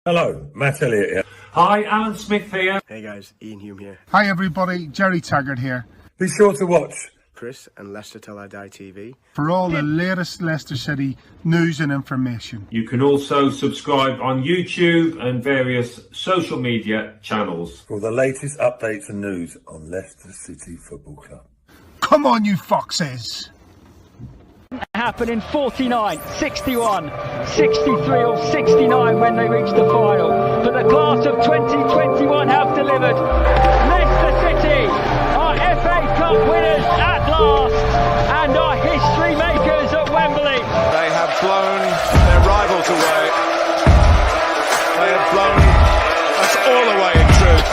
Hello, Matt Elliott here. Hi, Alan Smith here. Hey guys, Ian Hume here. Hi everybody, Jerry Taggart here. Be sure to watch Chris and Leicester Till I Die TV For all the latest Leicester City news and information. You can also subscribe on YouTube and various social media channels. for the latest updates and news on Leicester City Football Club. Come on, you foxes! Happen in 49, 61, 63 or 69 when they reach the final. But the class of 2021 have delivered. Leicester City are FA Cup winners at last and are history makers at Wembley. They have blown their rivals away. They have blown us all away in truth.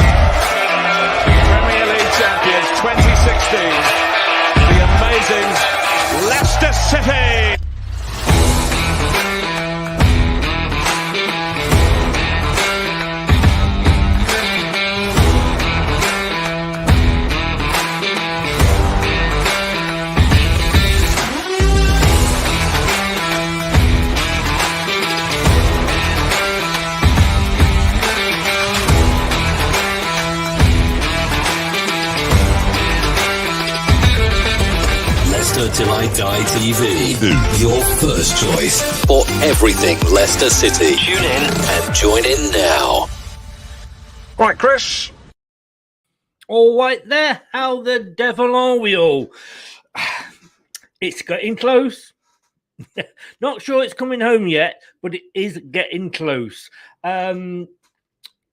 Premier League champions 2016. The amazing Leicester City! Leicester Till I Die TV, your first choice for everything Leicester City. Tune in and join in now. Right, Chris. All right there, how the devil are we all? It's getting close. Not sure it's coming home yet, but it is getting close.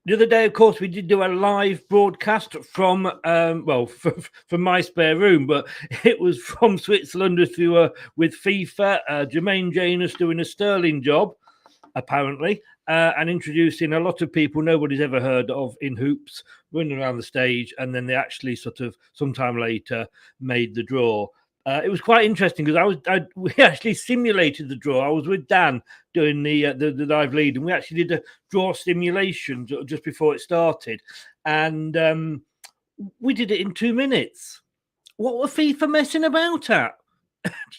The other day, of course, we did do a live broadcast from, from my spare room, but it was from Switzerland if you were with FIFA. Jermaine Janus doing a sterling job, apparently, and introducing a lot of people nobody's ever heard of in hoops, running around the stage, and then they actually sort of sometime later made the draw. It was quite interesting because we actually simulated the draw. I was with Dan doing the live lead, and we actually did a draw simulation just before it started, and we did it in 2 minutes. What were FIFA messing about at?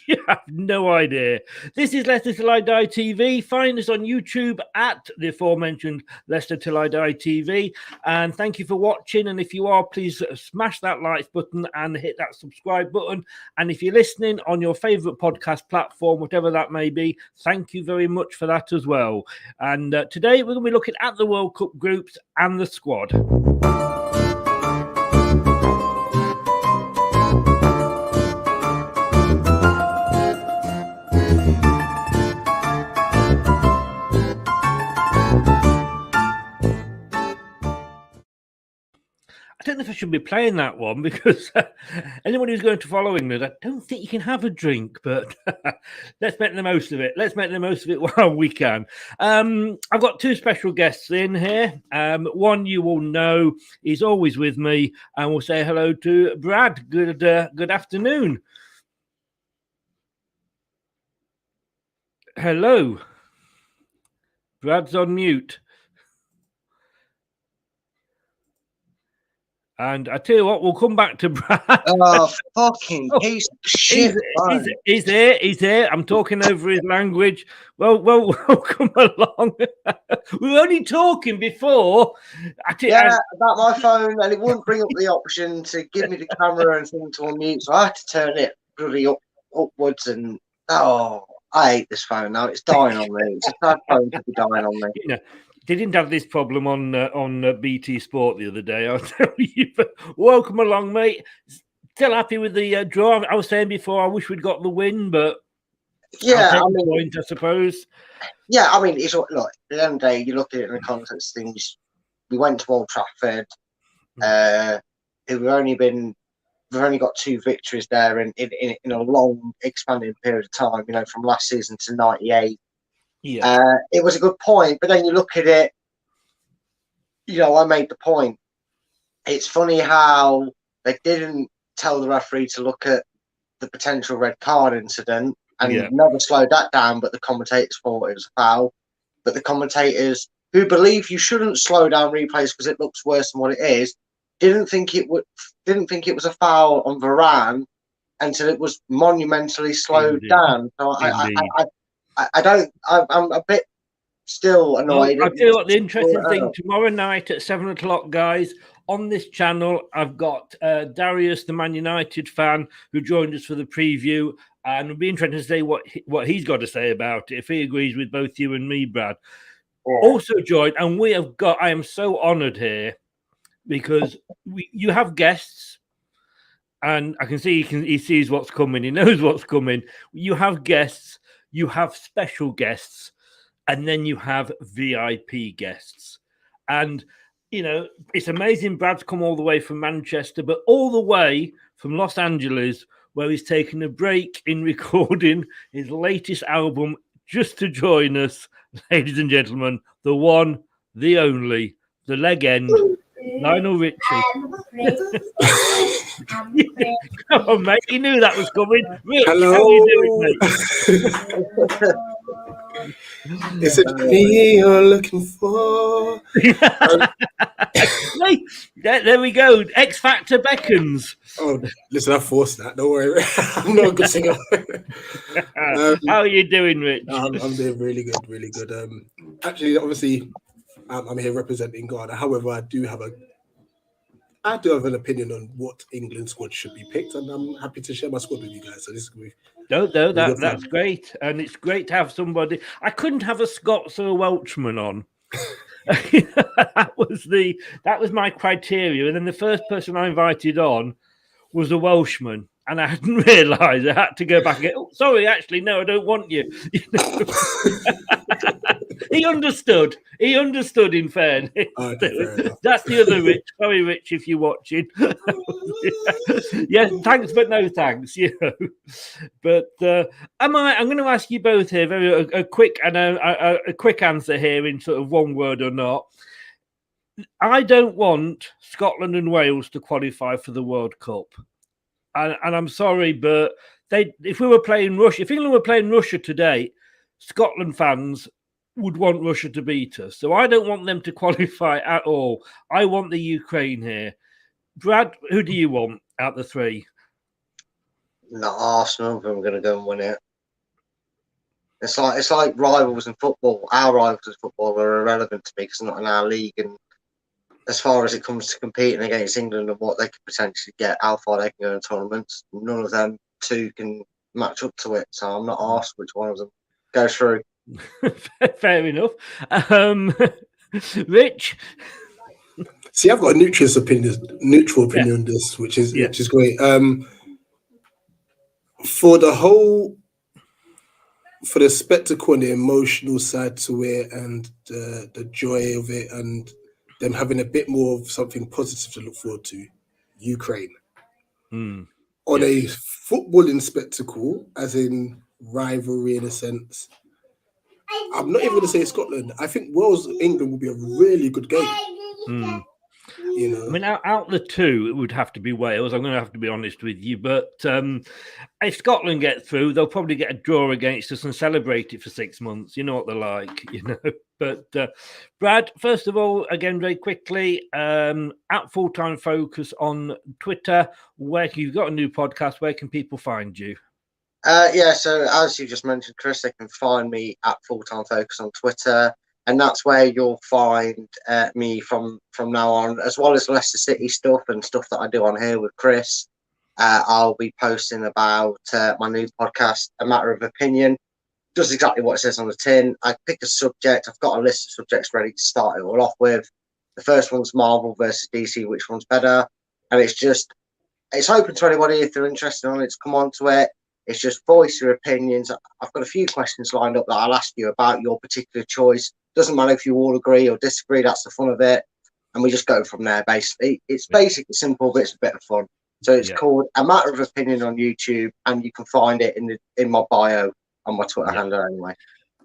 You have no idea. This is Leicester Till I Die TV. Find us on YouTube at the aforementioned Leicester Till I Die TV. And thank you for watching. And if you are, please smash that like button and hit that subscribe button. And if you're listening on your favourite podcast platform, whatever that may be, thank you very much for that as well. And today we're going to be looking at the World Cup groups and the squad. I don't know if I should be playing that one because anyone who's going to follow England, I don't think you can have a drink, but let's make the most of it. Let's make the most of it while we can. I've got two special guests in here. One you will know is always with me, and we'll say hello to Brad. Good afternoon. Hello. Brad's on mute. And I tell you what, we'll come back to Brad. Oh, fucking piece of shit. He's here. I'm talking over his language. Well, welcome along. We were only talking before. About my phone, and it wouldn't bring up the option to give me the camera and thing to unmute, so I had to turn it bloody upwards. And I hate this phone now. It's dying on me. It's a sad phone to be dying on me. You know, they didn't have this problem on BT Sport the other day, I'll tell you. But welcome along, mate. Still happy with the draw. I was saying before, I wish we'd got the win, but yeah, I suppose. Yeah, I mean, it's look. At the end of the day, you look at it in the context of things. We went to Old Trafford. We've only got 2 victories there in a long, expanding period of time. You know, from last season to '98. Yeah, it was a good point, but then you look at it. You know, I made the point. It's funny how they didn't tell the referee to look at the potential red card incident and never slowed that down, but the commentators thought it was a foul. But the commentators, who believe you shouldn't slow down replays because it looks worse than what it is, didn't think it was a foul on Varane until it was monumentally slowed down. So I'm a bit still annoyed. I'll tell you what, the interesting thing, tomorrow night at 7 o'clock, guys, on this channel, I've got Darius, the Man United fan, who joined us for the preview, and it'll be interesting to see what he's got to say about it, if he agrees with both you and me, Brad. Yeah. Also joined, and I am so honoured here, because you have guests, and I can see he sees what's coming, he knows what's coming. You have guests, you have special guests, and then you have VIP guests. And, you know, it's amazing Brad's come all the way from Manchester, but all the way from Los Angeles, where he's taken a break in recording his latest album just to join us, ladies and gentlemen, the one, the only, the leg end, Lionel Richie. Come on, mate. You knew that was coming. Rich, hello. How are you doing, mate? Is it me you're looking for? There we go. X Factor beckons. Oh, listen, I forced that. Don't worry. I'm not a good singer. How are you doing, Rich? I'm doing really good, really good. Actually, obviously, I'm here representing Ghana. However, I do have an opinion on what England squad should be picked, and I'm happy to share my squad with you guys. So this is great. No, that's great, and it's great to have somebody. I couldn't have a Scots or a Welshman on. that was my criteria, and then the first person I invited on was a Welshman, and I hadn't realised. I had to go back and go, sorry, actually, no, I don't want you. He understood. In fairness. That's the other Rich. Sorry, Rich, if you're watching. Yes, thanks, but no thanks. You know. But I'm going to ask you both here a quick answer here in sort of one word or not. I don't want Scotland and Wales to qualify for the World Cup, and I'm sorry, but if we were playing Russia, if England were playing Russia today, Scotland fans would want Russia to beat us. So I don't want them to qualify at all. I want the Ukraine here. Brad, who do you want out the three? No, Arsenal. I'm going to go and win it. It's like rivals in football. Our rivals in football are irrelevant to me because they're not in our league. And as far as it comes to competing against England and what they could potentially get, how far they can go in tournaments, none of them two can match up to it. So I'm not asked which one of them goes through. Fair enough. Rich? See, I've got a neutral opinion on this, which is great. For the spectacle and the emotional side to it, and the joy of it, and them having a bit more of something positive to look forward to, Ukraine. On a footballing spectacle, as in rivalry in a sense, I'm not even going to say Scotland. I think Wales-England will be a really good game. You know, I mean, out the two, it would have to be Wales. I'm going to have to be honest with you. But if Scotland get through, they'll probably get a draw against us and celebrate it for 6 months. You know what they're like, you know. But Brad, first of all, again, very quickly, at Full Time Focus on Twitter, where you've got a new podcast, where can people find you? So as you just mentioned, Chris, they can find me at Full Time Focus on Twitter, and that's where you'll find me from now on, as well as Leicester City stuff and stuff that I do on here with Chris. I'll be posting about my new podcast, A Matter of Opinion. Does exactly what it says on the tin. I pick a subject. I've got a list of subjects ready to start it all off with. The first one's Marvel versus DC, which one's better? And it's open to anybody if they're interested on it to come on to it. It's just voice your opinions. I've got a few questions lined up that I'll ask you about your particular choice. Doesn't matter if you all agree or disagree. That's the fun of it. And we just go from there, basically. It's basically simple, but it's a bit of fun. So it's called A Matter of Opinion on YouTube, and you can find it in my bio on my Twitter handle anyway.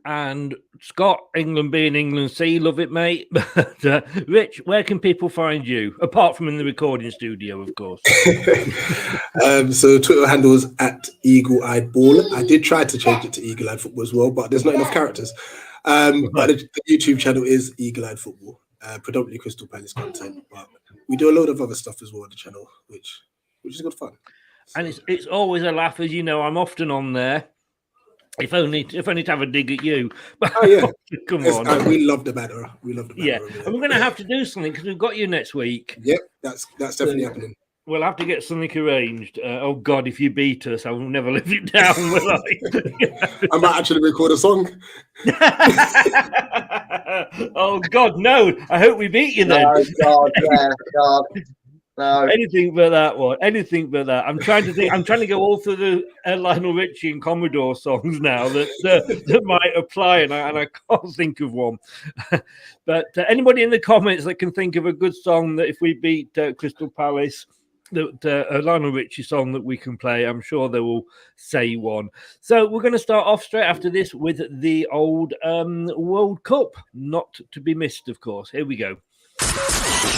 And Scott, England being England, see, love it, mate. But Rich, where can people find you? Apart from in the recording studio, of course. So Twitter handle is at Eagle Eyed Ball. I did try to change it to Eagle Eyed Football as well, but there's not enough characters. But the YouTube channel is Eagle Eyed Football, predominantly Crystal Palace content. But we do a load of other stuff as well on the channel, which is good fun. And it's always a laugh, as you know. I'm often on there. If only to have a dig at you. Oh yeah, come on. We love the banner. We love the banner. Yeah, and we're going to have to do something because we've got you next week. Yep, that's definitely happening. We'll have to get something arranged. Oh God, if you beat us, I will never live it down. Will I? I might actually record a song. Oh God, no! I hope we beat you then. Oh God, yeah, God. No. Anything but that one. Anything but that. I'm trying to think. I'm trying to go all through the Lionel Richie and Commodore songs now that might apply, and I can't think of one. But anybody in the comments that can think of a good song that if we beat Crystal Palace, that a Lionel Richie song that we can play, I'm sure they will say one. So we're going to start off straight after this with the old World Cup, not to be missed, of course. Here we go.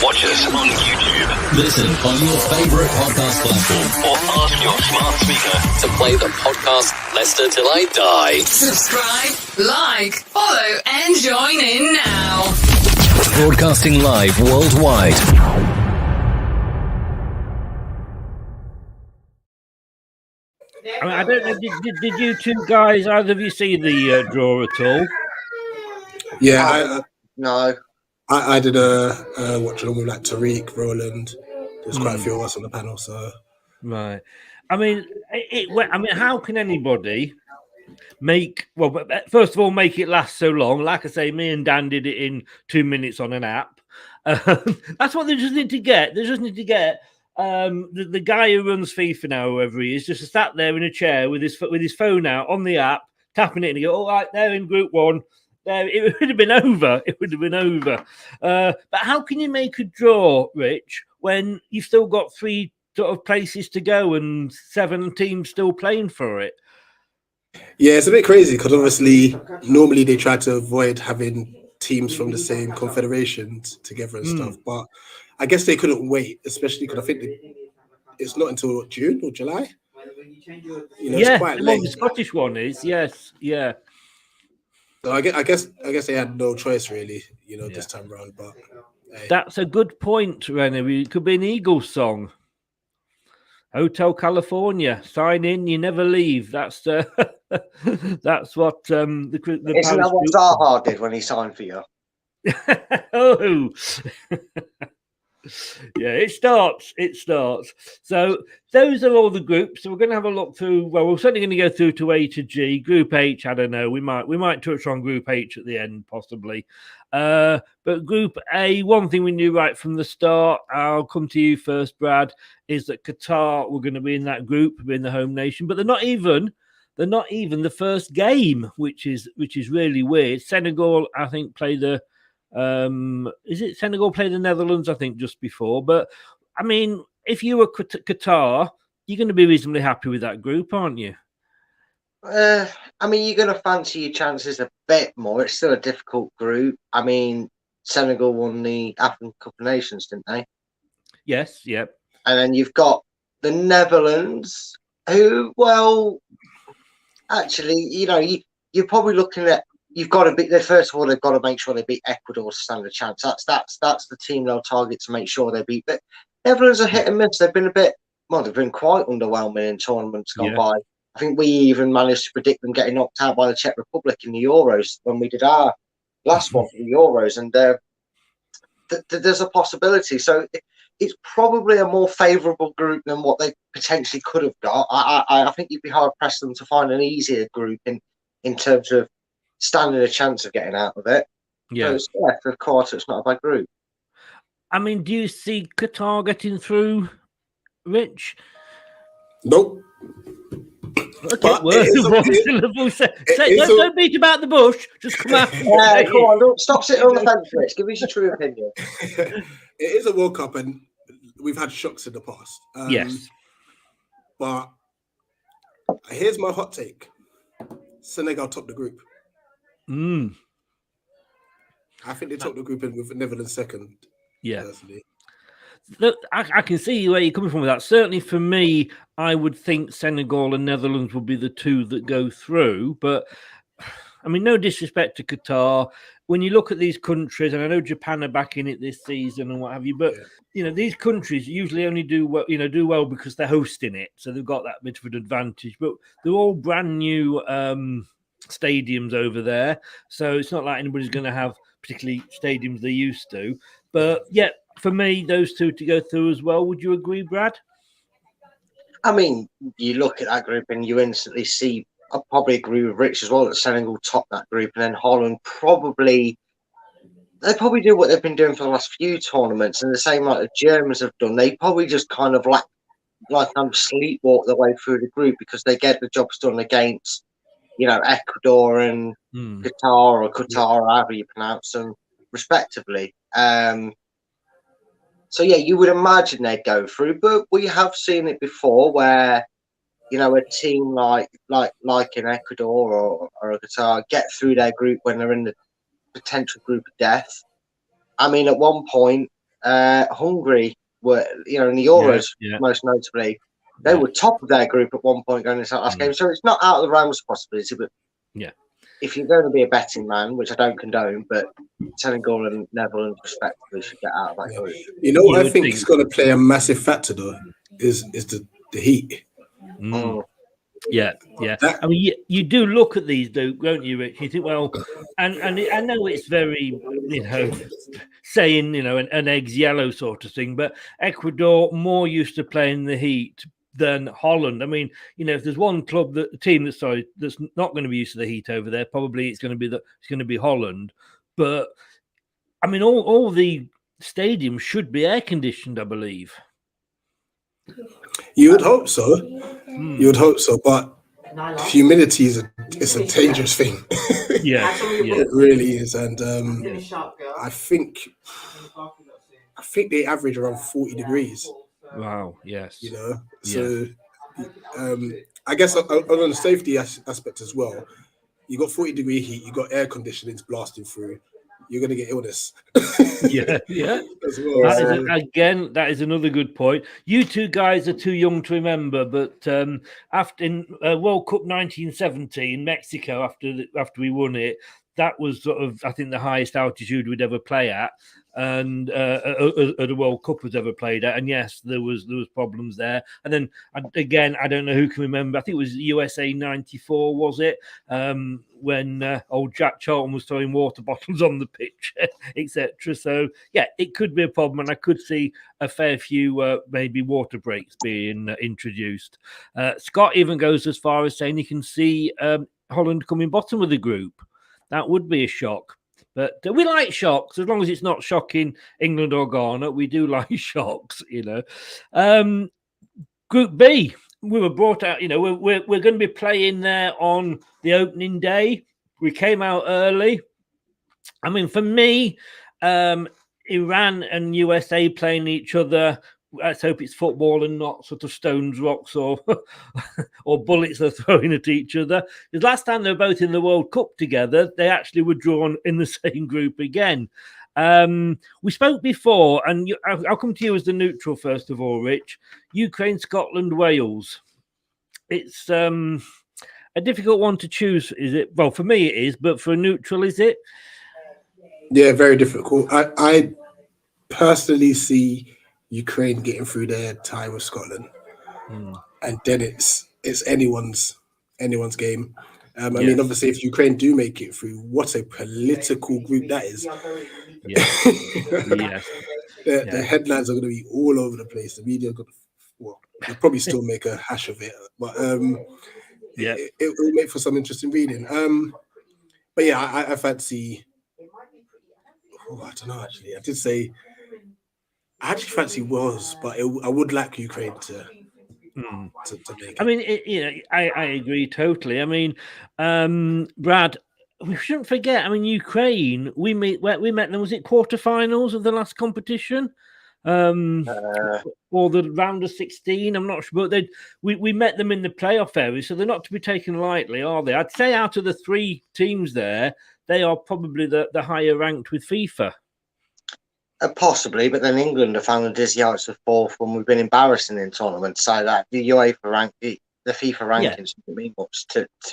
Watch us on YouTube. Listen on your favourite podcast platform. Or ask your smart speaker to play the podcast Leicester Till I Die. Subscribe, like, follow, and join in now. Broadcasting live worldwide. I mean, I don't know. Did you two guys, either of you, see the draw at all? Yeah, no. I did a watch along with like Tariq, Roland. There's quite a few of us on the panel, so right. I mean, how can anybody make? Well, first of all, make it last so long. Like I say, me and Dan did it in 2 minutes on an app. That's what they just need to get. They just need to get the guy who runs FIFA now, whoever he is, just sat there in a chair with his phone out on the app, tapping it, and he go, "All right, they're in Group 1." It would have been over. It would have been over. But how can you make a draw, Rich, when you've still got 3 sort of places to go and 7 teams still playing for it? Yeah, it's a bit crazy because obviously normally they try to avoid having teams from the same confederations together and stuff. But I guess they couldn't wait, especially because I think it's not until June or July. It's quite late. The Scottish one is, yes, yeah. So I guess they had no choice really, this time around. But hey. That's a good point, Rennie. It could be an Eagles song. Hotel California. Sign in, you never leave. That's that's what the Isn't that what Zaha did when he signed for you? Oh. Yeah, it starts. So those are all the groups. So we're going to have a look through. Well, we're certainly going to go through to A to G. Group H, I don't know. We might touch on Group H at the end, possibly. But Group A, one thing we knew right from the start. I'll come to you first, Brad. Is that Qatar were going to be in that group, be in the home nation, but they're not even the first game, which is really weird. Senegal, I think, play the. Is it Senegal play the Netherlands? I think just before. But I mean, if you were Qatar, you're going to be reasonably happy with that group, aren't you? I mean, you're going to fancy your chances a bit more. It's still a difficult group. I mean, Senegal won the African Cup of Nations, didn't they? Yes. Yep. And then you've got the Netherlands, who, well, actually, you're probably looking at. You've got to beat. First of all, they've got to make sure they beat Ecuador to stand a chance. That's the team they'll target to make sure they beat. But Netherlands are hit and miss. They've been they've been quite underwhelming in tournaments gone by. I think we even managed to predict them getting knocked out by the Czech Republic in the Euros when we did our last one for the Euros, and there's a possibility. So it's probably a more favourable group than what they potentially could have got. I think you'd be hard pressed them to find an easier group in terms of standing a chance of getting out of it. Yeah. So for the quarter, it's not a bad group. I mean, do you see Qatar getting through, Rich? Nope. Okay, don't beat about the bush. Just come out. Come on, don't stop sitting on the fence, Rich. Give us your true opinion. It is a World Cup, and we've had shocks in the past. Yes. But here's my hot take. Senegal top the group. I think they topped the group in with Netherlands second. Yeah. Personally. Look, I can see where you're coming from with that. Certainly for me, I would think Senegal and Netherlands would be the two that go through. But I mean, no disrespect to Qatar. When you look at these countries, and I know Japan are back in it this season and what have you, but these countries usually only do well because they're hosting it, so they've got that bit of an advantage. But they're all brand new stadiums over there, so it's not like anybody's going to have particularly stadiums they used to. But yeah, for me, those two to go through as well. Would you agree, Brad? I mean, you look at that group and you instantly see. I probably agree with Rich as well that Senegal top that group, and then Holland probably do what they've been doing for the last few tournaments, and the same like the Germans have done. They probably just kind of sleepwalk their way through the group because they get the jobs done against, Ecuador and Qatar or however you pronounce them, respectively. So yeah, you would imagine they'd go through, but we have seen it before where, a team like in Ecuador or Qatar get through their group when they're in the potential group of death. I mean, at one point, Hungary were, in the Euros, most notably, they were top of their group at one point going into that last game. So it's not out of the realms of possibility, but if you're going to be a betting man, which I don't condone, but Senegal and Netherlands respectively should get out of that group. You know what I think is going to play a massive factor though is the heat. Yeah. I mean, you do look at these, though, don't you, Rich? You think, well, and I know it's very, saying, an egg's yellow sort of thing, but Ecuador more used to playing the heat than Holland. I mean, if there's one team that's not going to be used to the heat over there, probably it's going to be Holland. But I mean, all the stadiums should be air conditioned, I believe. You would hope so. You would hope so, but humidity is a dangerous thing. It really is, and I think they average around 40 degrees. Wow. Yes. So I guess on the safety aspect as well, you got 40-degree heat, you got air conditionings blasting through. You're going to get illness. Yeah. As well. That is another good point. You two guys are too young to remember, but after in World Cup 1970 in Mexico, after we won it, that was sort of, I think, the highest altitude we'd ever play at, and at a World Cup was ever played at. And yes, there was problems there. And then again, I don't know who can remember. I think it was USA '94, was it? When old Jack Charlton was throwing water bottles on the pitch, etc. So yeah, it could be a problem, and I could see a fair few maybe water breaks being introduced. Scott even goes as far as saying he can see Holland coming bottom of the group. That would be a shock. But we like shocks, as long as it's not shocking England or Ghana. We do like shocks, Group B, we were brought out, we're going to be playing there on the opening day. We came out early. I mean, for me, Iran and USA playing each other, let's hope it's football and not sort of stones, rocks, or bullets they're throwing at each other. Because last time they were both in the World Cup together, they actually were drawn in the same group again. We spoke before, and I'll come to you as the neutral first of all, Rich. Ukraine, Scotland, Wales. It's a difficult one to choose, is it? Well, for me it is, but for a neutral, is it? Yeah, very difficult. I personally see Ukraine getting through their tie with Scotland, and then it's anyone's game. I mean, obviously, if Ukraine do make it through, what a political group that is! The headlines are going to be all over the place. The media, they'll probably still make a hash of it, but it will make for some interesting reading. But yeah, I fancy. Oh, I don't know. Actually, I actually fancy Wales, but I would like Ukraine to make it. I mean, I agree totally. I mean, Brad, we shouldn't forget. I mean, Ukraine. We met them. Was it quarterfinals of the last competition, or the round of 16? I'm not sure, but we met them in the playoff area, so they're not to be taken lightly, are they? I'd say out of the three teams there, they are probably the higher ranked with FIFA. Possibly, but then England have found the dizzy heights of fourth when we've been embarrassing in tournaments. So that the UEFA ranked the FIFA rankings don't mean much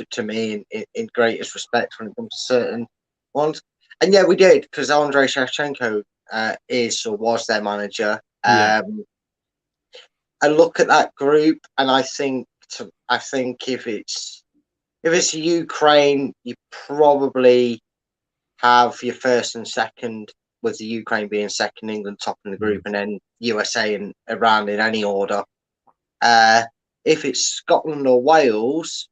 to me in greatest respect when it comes to certain ones. And yeah, we did, because Andrei Shevchenko is or was their manager. I look at that group, and I think if it's Ukraine, you probably have your first and second, with the Ukraine being second, England top in the group, and then USA and Iran in any order. If it's Scotland or Wales,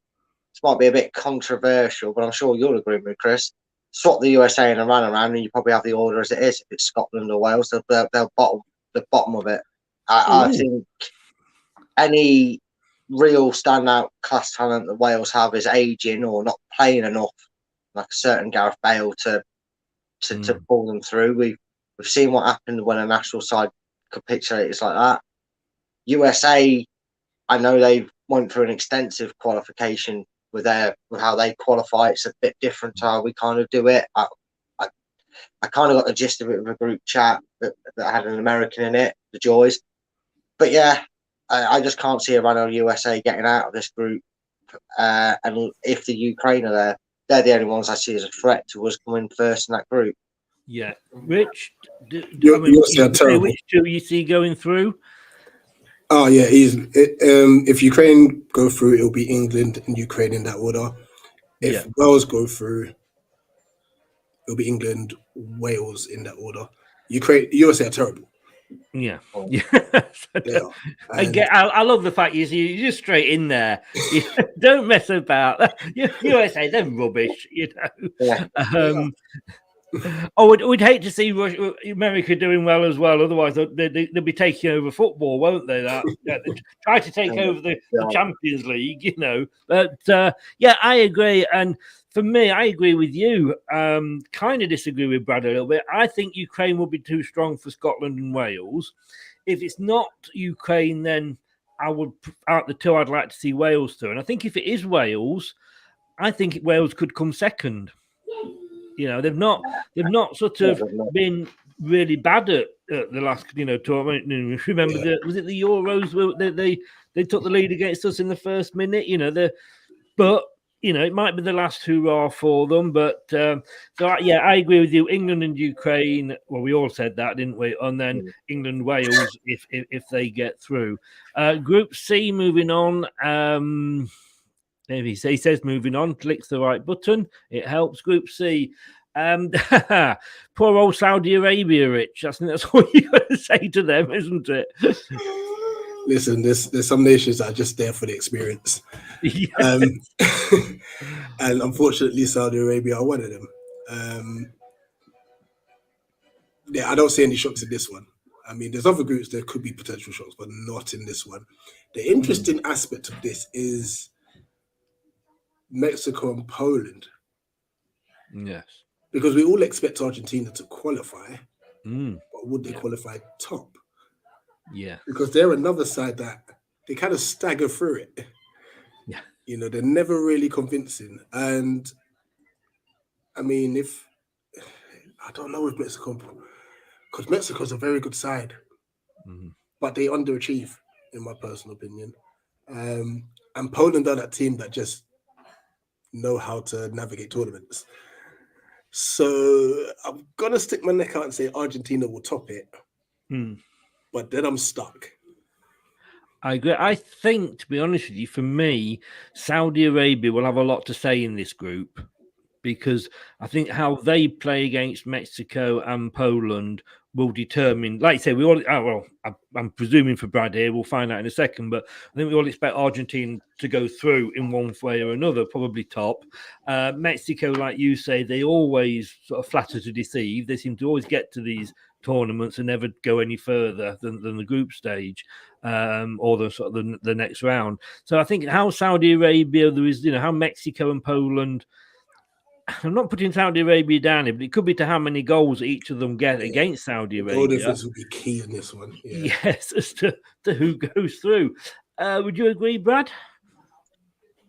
this might be a bit controversial, but I'm sure you'll agree with me, Chris. Swap the USA and Iran around, and you probably have the order as it is. If it's Scotland or Wales, they'll bottom the bottom of it. I think any real standout class talent that Wales have is aging or not playing enough, like a certain Gareth Bale to pull them through. We've seen what happened when a national side capitulates like that. USA, I know they went through an extensive qualification with how they qualify. It's a bit different to how we kind of do it. I kind of got the gist of it with a group chat that had an American in it, the Joys. But yeah, I just can't see Iran or USA getting out of this group. And if the Ukraine are there, they're the only ones I see as a threat to us coming first in that group. Yeah. Rich, which two you see going through? Oh yeah, easy. If Ukraine go through, it'll be England and Ukraine in that order. If Wales go through, it'll be England, Wales in that order. USA are terrible. Yeah. I love the fact you're just straight in there. You don't mess about. USA, they're rubbish, we'd hate to see America doing well as well. Otherwise, they'll be taking over football, won't they? Try to take over the Champions League, But I agree. And for me, I agree with you. Kind of disagree with Brad a little bit. I think Ukraine will be too strong for Scotland and Wales. If it's not Ukraine, then out the two, I'd like to see Wales through. And I think if it is Wales, I think Wales could come second. They've not sort of been really bad at the last tournament. Remember, was it the Euros where they took the lead against us in the first minute? But it might be the last hurrah for them. But I agree with you. England and Ukraine. Well, we all said that, didn't we? And then England, Wales, if they get through. Group C, moving on. Maybe he says moving on, clicks the right button. It helps. Group C. Poor old Saudi Arabia, Rich. I think that's what you got to say to them, isn't it? Listen, there's some nations that are just there for the experience. And unfortunately, Saudi Arabia are one of them. I don't see any shocks in this one. I mean, there's other groups there could be potential shocks, but not in this one. The interesting aspect of this is Mexico and Poland. Yes. Because we all expect Argentina to qualify, but would they qualify top? Yeah. Because they're another side that they kind of stagger through it. Yeah. They're never really convincing. And I mean, I don't know if Mexico, because Mexico's a very good side, but they underachieve, in my personal opinion. And Poland are that team that just know how to navigate tournaments. So I'm going to stick my neck out and say Argentina will top it. But then I'm stuck. I agree. I think, to be honest with you, for me, Saudi Arabia will have a lot to say in this group, because I think how they play against Mexico and Poland will determine, like you say, I'm presuming for Brad here, we'll find out in a second, but I think we all expect Argentina to go through in one way or another, probably top. Mexico, like you say, they always sort of flatter to deceive. They seem to always get to these tournaments and never go any further than the group stage or the sort of the next round. So I think how Saudi Arabia, there is, how Mexico and Poland, I'm not putting Saudi Arabia down here, but it could be to how many goals each of them get against Saudi Arabia. Goal difference will be key in this one. Yeah. Yes, as to who goes through. Would you agree, Brad?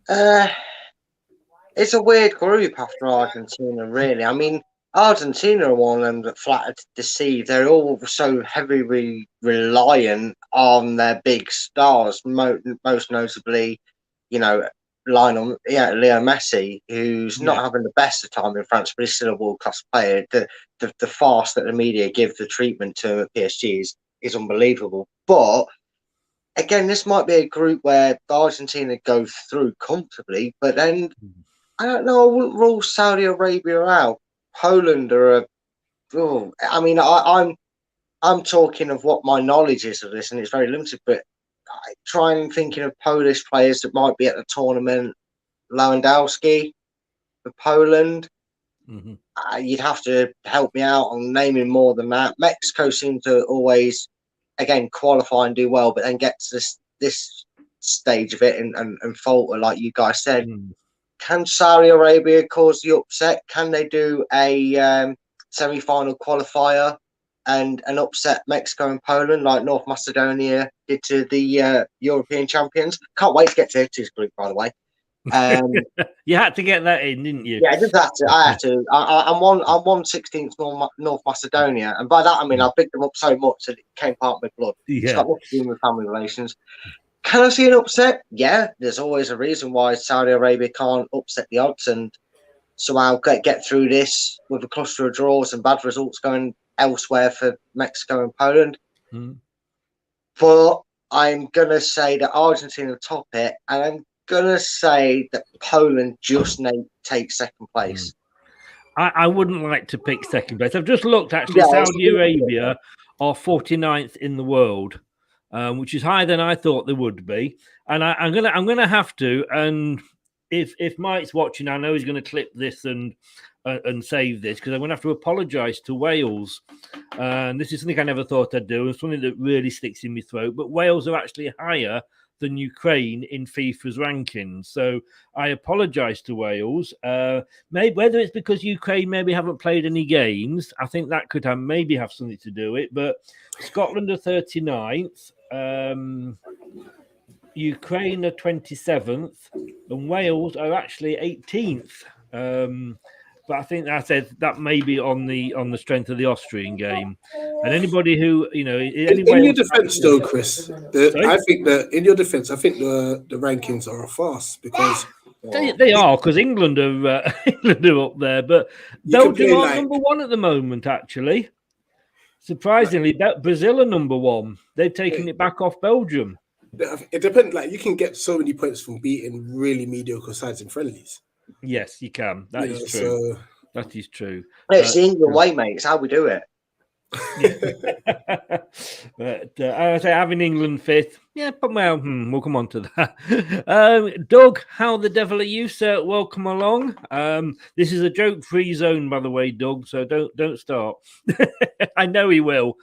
It's a weird group after Argentina, really. I mean, Argentina are one of them that flatter to deceive. They're all so heavily reliant on their big stars, most notably Leo Messi, who's not having the best of time in France, but he's still a world-class player. The farce that the media give the treatment to him at PSG is unbelievable. But again, this might be a group where Argentina go through comfortably, but then I don't know. I wouldn't rule Saudi Arabia out. Poland are I'm talking of what my knowledge is of this, and it's very limited. But trying thinking of Polish players that might be at the tournament. Lewandowski for Poland. You'd have to help me out on naming more than that. Mexico seems to always, again, qualify and do well, but then get to this stage of it and falter, like you guys said. Can Saudi Arabia cause the upset? Can they do a semi-final qualifier and upset Mexico and Poland like North Macedonia did to the European champions? Can't wait to get to this group, by the way. You had to get that in, didn't you? Yeah, I just had to. I had to. I'm 1/16 North Macedonia, and by that I mean I picked them up so much that it became part of my blood. It's got nothing to do with family relations. Can I see an upset? Yeah, there's always a reason why Saudi Arabia can't upset the odds and somehow get through this with a cluster of draws and bad results going elsewhere for Mexico and Poland. But I'm gonna say that Argentina top it, and I'm gonna say that Poland just take second place. I wouldn't like to pick second place. I've just looked, actually. Saudi Arabia are 49th in the world, which is higher than I thought they would be. And I'm gonna have to. And if Mike's watching, I know he's going to clip this and save this, because I'm going to have to apologise to Wales. And this is something I never thought I'd do, and something that really sticks in my throat. But Wales are actually higher than Ukraine in FIFA's rankings. So I apologise to Wales. Maybe whether it's because Ukraine maybe haven't played any games, I think that could maybe have something to do with it. But Scotland are 39th, Ukraine are 27th, and Wales are actually 18th. But I think that may be on the strength of the Austrian game. And anybody who, in your defence, though, Chris, I think the rankings are a farce, because they are, because England are up there, but Belgium are number one at the moment. Actually, surprisingly, Brazil are number one. They've taken it back off Belgium. It depends. Like, you can get so many points from beating really mediocre sides in friendlies. Yes, you can. That is true. That is true. It's the England way, mate. It's how we do it. But I would say having England fifth, but we'll come on to that. Doug, how the devil are you, sir? Welcome along. This is a joke-free zone, by the way, Doug. So don't start. I know he will.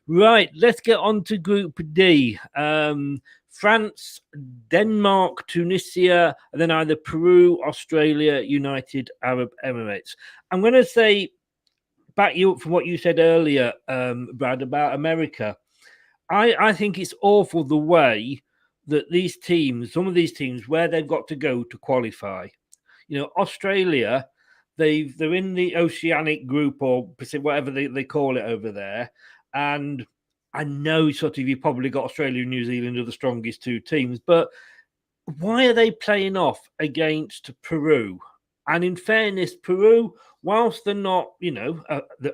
Right, let's get on to Group D. France, Denmark, Tunisia, and then either Peru, Australia, United Arab Emirates. I'm going to back you up from what you said earlier, Brad, about America. I think it's awful the way that some of these teams, where they've got to go to qualify. Australia, they're in the Oceanic group, or Pacific, whatever they call it over there, and I know you probably got Australia and New Zealand are the strongest two teams, but why are they playing off against Peru? And in fairness, Peru, whilst they're not,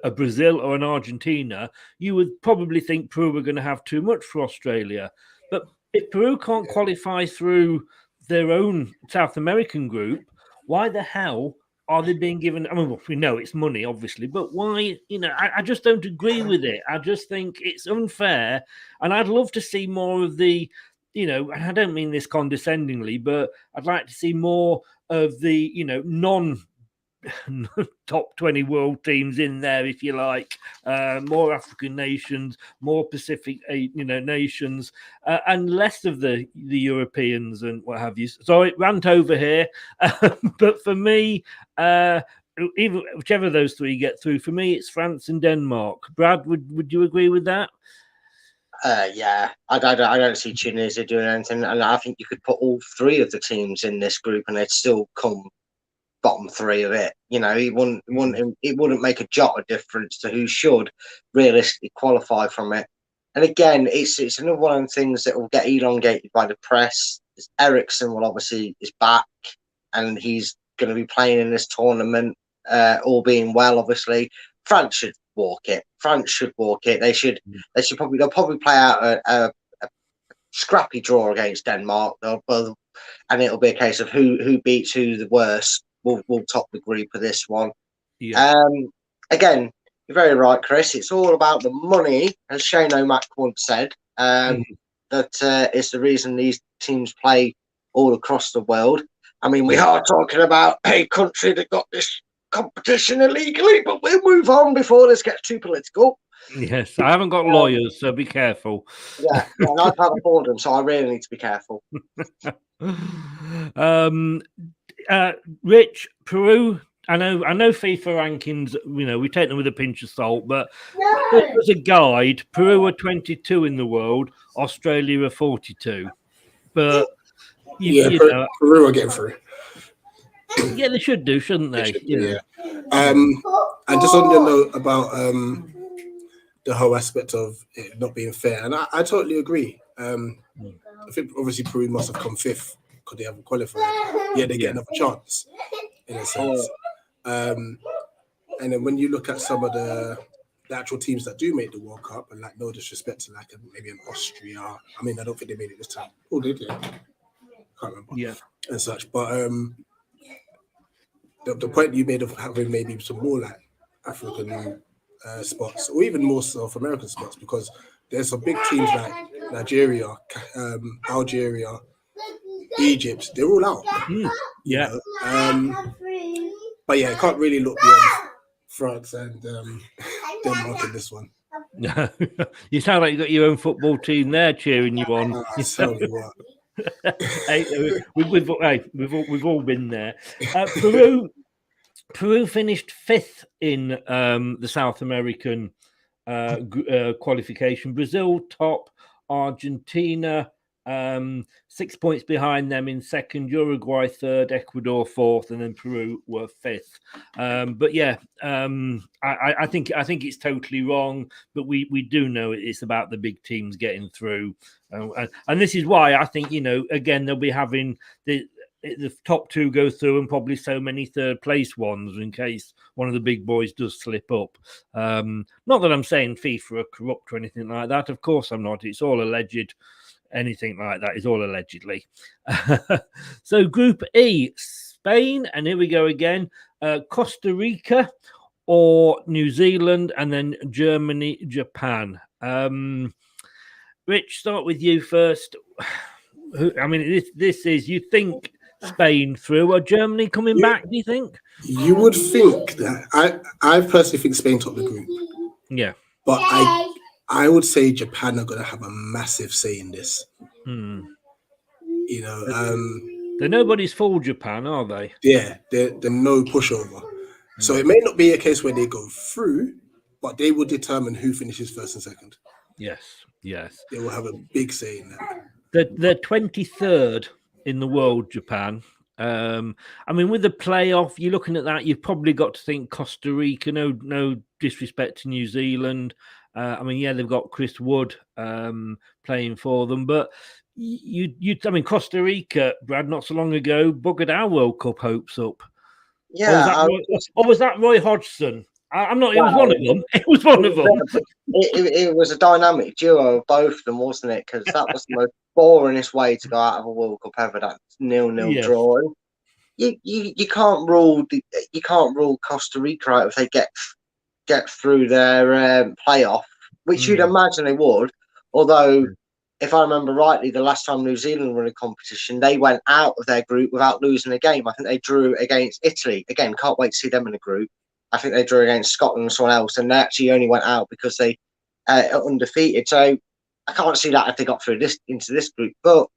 a Brazil or an Argentina, you would probably think Peru are going to have too much for Australia. But if Peru can't qualify through their own South American group, why the hell are they being given? I mean, we know it's money, obviously, but why? I just don't agree with it. I just think it's unfair, and I'd love to see more of the, and I don't mean this condescendingly, but I'd like to see more of the, non top 20 world teams in there, if you like, more African nations, more Pacific, nations, and less of the Europeans and what have you. Sorry, rant over here. But for me, even whichever of those three get through, for me, it's France and Denmark. Brad, would you agree with that? Yeah, I don't see Tunisia doing anything, and I think you could put all three of the teams in this group, and they'd still come bottom three of it. It wouldn't make a jot of difference to who should realistically qualify from it. And again, it's another one of the things that will get elongated by the press. Ericsson will obviously is back, and he's going to be playing in this tournament, all being well. Obviously, France should walk it. They'll probably play out a scrappy draw against Denmark, and it'll be a case of who beats who the worst will top the group of this one. Yeah. Again, you're very right, Chris. It's all about the money, as Shane O'Mac once said. That is the reason these teams play all across the world. I mean, we are talking about a country that got this competition illegally, but we'll move on before this gets too political. Yes, I haven't got lawyers, so be careful. Yeah, and I can't afford them, so I really need to be careful. Rich, Peru. I know FIFA rankings, we take them with a pinch of salt, but as a guide, Peru are 22 in the world, Australia are 42. But Peru are getting through. Yeah, they should do, shouldn't they? Yeah. And just on the note about the whole aspect of it not being fair, and I totally agree. I think obviously Peru must have come fifth because they haven't qualified. Yeah, they get another chance in a sense. And then when you look at some of the actual teams that do make the World Cup, and no disrespect to maybe an Austria. I mean, I don't think they made it this time. Oh, did they? Can't remember. Yeah, and such. But the point you made of having maybe some more African spots, or even more South American spots, because there's some big teams like Nigeria, Algeria, Egypt. They're all out. Yeah. But yeah, I can't really look beyond France and Denmark in this one. You sound like you got your own football team there cheering you on. Tell you what. We've all been there. Peru finished fifth in the South American qualification. Brazil top, Argentina 6 points behind them in second, Uruguay third, Ecuador fourth, and then Peru were fifth. But yeah, I think it's totally wrong. But we do know it's about the big teams getting through, and this is why I think again they'll be having the top two go through and probably so many third place ones in case one of the big boys does slip up. Not that I'm saying FIFA are corrupt or anything like that. Of course I'm not. It's all alleged. Anything like that is all allegedly. So Group E, Spain, and here we go again. Costa Rica or New Zealand, and then Germany, Japan. Rich, start with you first. I mean, this is, you think Spain through, or Germany coming back, do you think? You would think that. I personally think Spain top the group. Yeah. But I would say Japan are going to have a massive say in this. They're nobody's full Japan, are they? Yeah, they're no pushover. So it may not be a case where they go through, but they will determine who finishes first and second. Yes. They will have a big say in that. They're 23rd in the world, Japan. I mean, with the playoff, you're looking at that, you've probably got to think Costa Rica, no disrespect to New Zealand. I mean, yeah, they've got Chris Wood playing for them, but I mean, Costa Rica, Brad, not so long ago, buggered our World Cup hopes up. Yeah. Or was that Roy Hodgson? I'm not. It was one of them. It was one of them. It was a dynamic duo of both of them, wasn't it? Because that was the most boringest way to go out of a World Cup ever. That 0-0 drawing. You can't rule Costa Rica out if they get through their playoff, which you'd imagine they would. Although, if I remember rightly, the last time New Zealand won a competition, they went out of their group without losing a game. I think they drew against Italy. Again, can't wait to see them in a group. I think they drew against Scotland or someone else, and they actually only went out because they are undefeated. So I can't see that if they got through into this group. But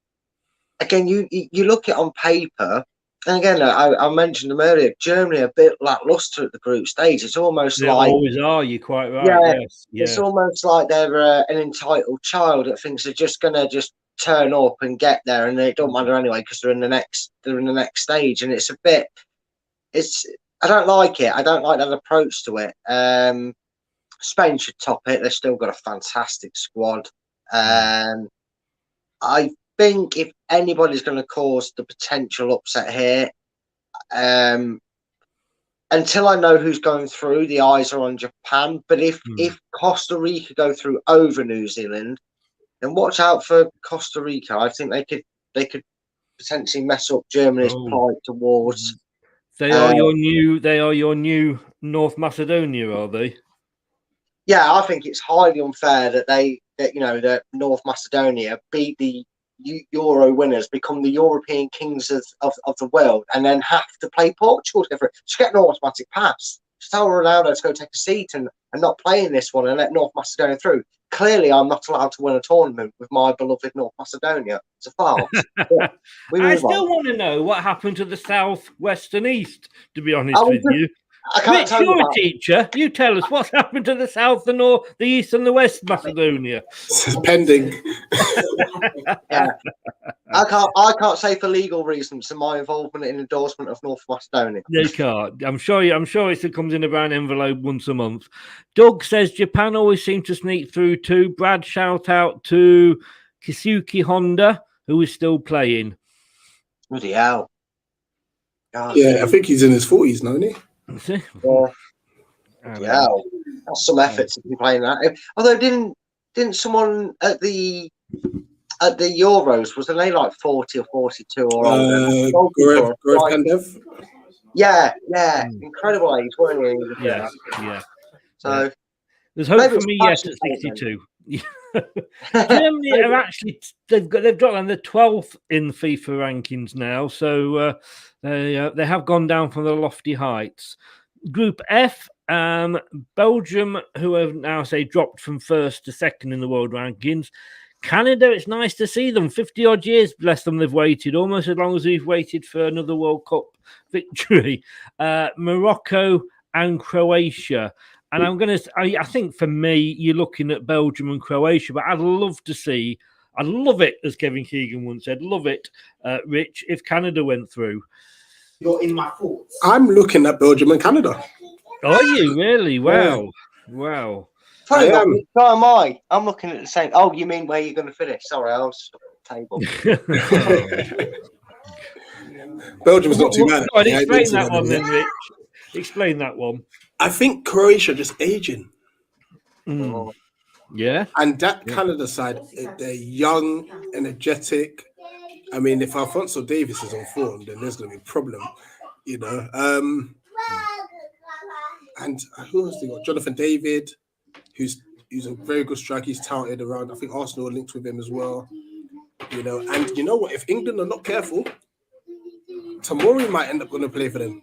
again, you look at it on paper, and again, I mentioned them earlier. Germany are a bit lackluster at the group stage. It's almost they like always are. You're quite right. Yeah. It's almost like they're an entitled child that thinks they're just gonna turn up and get there, and it don't matter anyway because they're in the next stage, and it's a bit. I don't like it. I don't like that approach to it. Spain should top it. They've still got a fantastic squad. I think if anybody's going to cause the potential upset here, until I know who's going through, the eyes are on Japan. But if Costa Rica go through over New Zealand, then watch out for Costa Rica. I think they could potentially mess up Germany's plight towards. They are your new North Macedonia, are they? Yeah, I think it's highly unfair that North Macedonia beat the Euro winners, become the European kings of the world, and then have to play Portugal for it. Just get an automatic pass. Just tell Ronaldo to go take a seat and not play in this one and let North Macedonia through. Clearly, I'm not allowed to win a tournament with my beloved North Macedonia. It's a farce. I still want to know what happened to the South, West, and East, to be honest with you. Rich, you're a teacher. You tell us what's happened to the South, the North, the East, and the West Macedonia. Pending. Yeah. I can't say for legal reasons to my involvement in endorsement of North Macedonia. They can't. I'm sure it comes in a brown envelope once a month. Doug says Japan always seem to sneak through too. Brad, shout out to Kisuke Honda, who is still playing. Bloody hell. God. Yeah, I think he's in his 40s now, isn't he? Yeah, that's some effort to be playing that. Although didn't someone at the Euros, wasn't they like 40 or 42 or older? Gareth. Yeah, incredible age, weren't he? Yeah. So there's hope for me yet at 62. Germany are actually they've dropped down the 12th in the FIFA rankings now, so they have gone down from the lofty heights. Group F, Belgium, who have now dropped from first to second in the world rankings. Canada, it's nice to see them. 50 odd years, bless them, they've waited almost as long as we've waited for another World Cup victory. Morocco and Croatia. And I think for me, you're looking at Belgium and Croatia, but I'd love it, as Kevin Keegan once said, love it, Rich, if Canada went through. You're in my thoughts. I'm looking at Belgium and Canada. Are you really? Wow. Wow. So am I. I'm looking at the same. Oh, you mean where you're going to finish? Sorry, I was at the table. Belgium's not too bad. Explain that one then, Rich. Explain that one. I think Croatia just aging. Yeah. And that Canada side, they're young, energetic. I mean, if Alphonso Davies is on form, then there's going to be a problem, you know. And who else they got? Jonathan David, who's a very good striker. He's talented around. I think Arsenal are linked with him as well, you know. And you know what? If England are not careful, Tomori might end up going to play for them.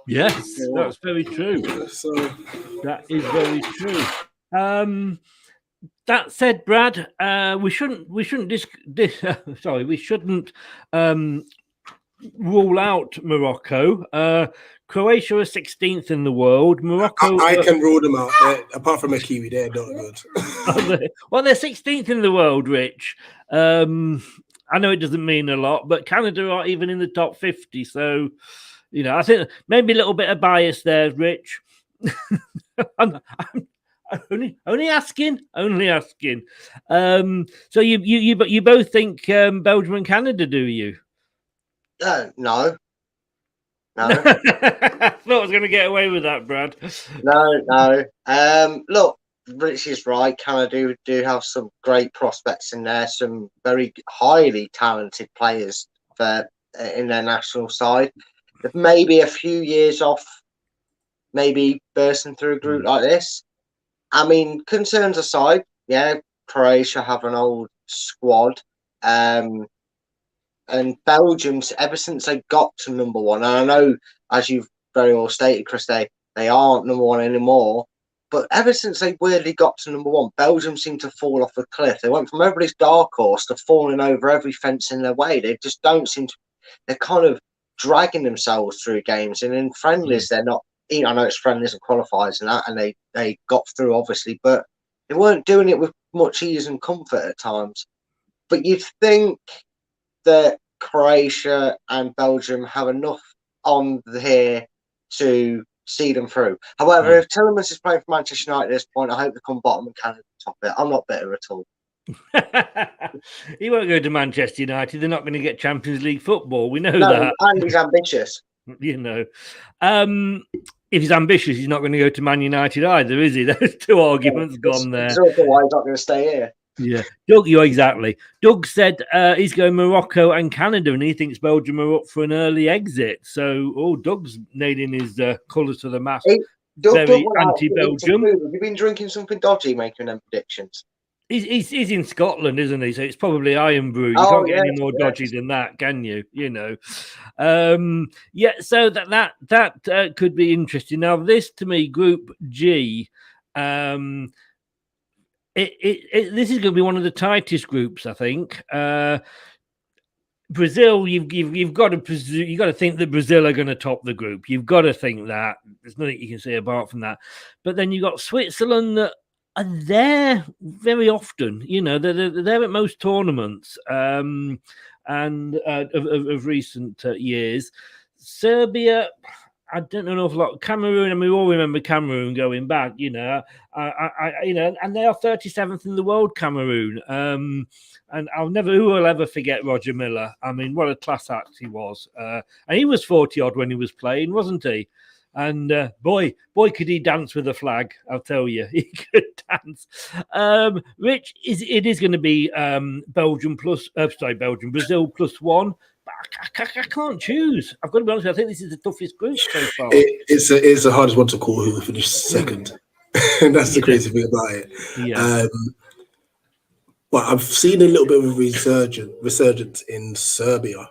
Yes, that's very true. So that is very true. That said, Brad, we shouldn't rule out Morocco. Croatia are 16th in the world. Morocco, I can rule them out. Apart from a Kiwi, they're not good. Well, they're 16th in the world, Rich. I know it doesn't mean a lot, but Canada are even in the top 50. So, you know, I think maybe a little bit of bias there, Rich. I'm only asking. So you both think Belgium and Canada, do you? No. I thought I was going to get away with that, Brad. No. Look, Rich is right. Canada do have some great prospects in there. Some very highly talented players in their national side. Maybe a few years off, maybe bursting through a group like this. I mean, concerns aside, yeah, Croatia have an old squad. And Belgium, ever since they got to number one, and I know, as you've very well stated, Chris, they aren't number one anymore, but ever since they weirdly got to number one, Belgium seemed to fall off a cliff. They went from everybody's dark horse to falling over every fence in their way. They just don't seem to, they're kind of dragging themselves through games, and in friendlies, they're not, I know it's friendlies and qualifiers and that, and they got through, obviously, but they weren't doing it with much ease and comfort at times. But you'd think that Croatia and Belgium have enough on here to see them through. However, if Tillemans is playing for Manchester United at this point, I hope they come bottom and Canada top it. I'm not bitter at all. He won't go to Manchester United. They're not going to get Champions League football. We know No, that. and he's ambitious. You know, if he's ambitious, he's not going to go to Man United either, is he? There's two arguments gone there. It's also why he's not going to stay here. Yeah, Doug, you exactly. Doug said he's going Morocco and Canada, and he thinks Belgium are up for an early exit. So, Doug's nailing his colours to the mast. Hey, Very anti-Belgium. Have you been drinking something dodgy making them predictions? He's in Scotland, isn't he? So it's probably Iron Brew. You can't get any more dodgy than that, can you? You know. So that could be interesting. Now, this to me, Group G, this is going to be one of the tightest groups, I think. Brazil, you've got to think that Brazil are going to top the group. You've got to think that. There's nothing you can say apart from that. But then you've got Switzerland that are there very often. You know, they're there at most tournaments and of recent years. Serbia, I don't know an awful lot. Cameroon, and we all remember Cameroon going back. You know, and they are 37th in the world, Cameroon. And who will ever forget Roger Miller? I mean, what a class act he was. And he was 40 odd when he was playing, wasn't he? And boy, could he dance with a flag! I'll tell you, he could dance. Rich, it is going to be Brazil +1. But I can't choose. I've got to be honest. I think this is the toughest group so far. It's the hardest one to call who will finish second. And that's the crazy thing about it. Yeah. But I've seen a little bit of a resurgence in Serbia,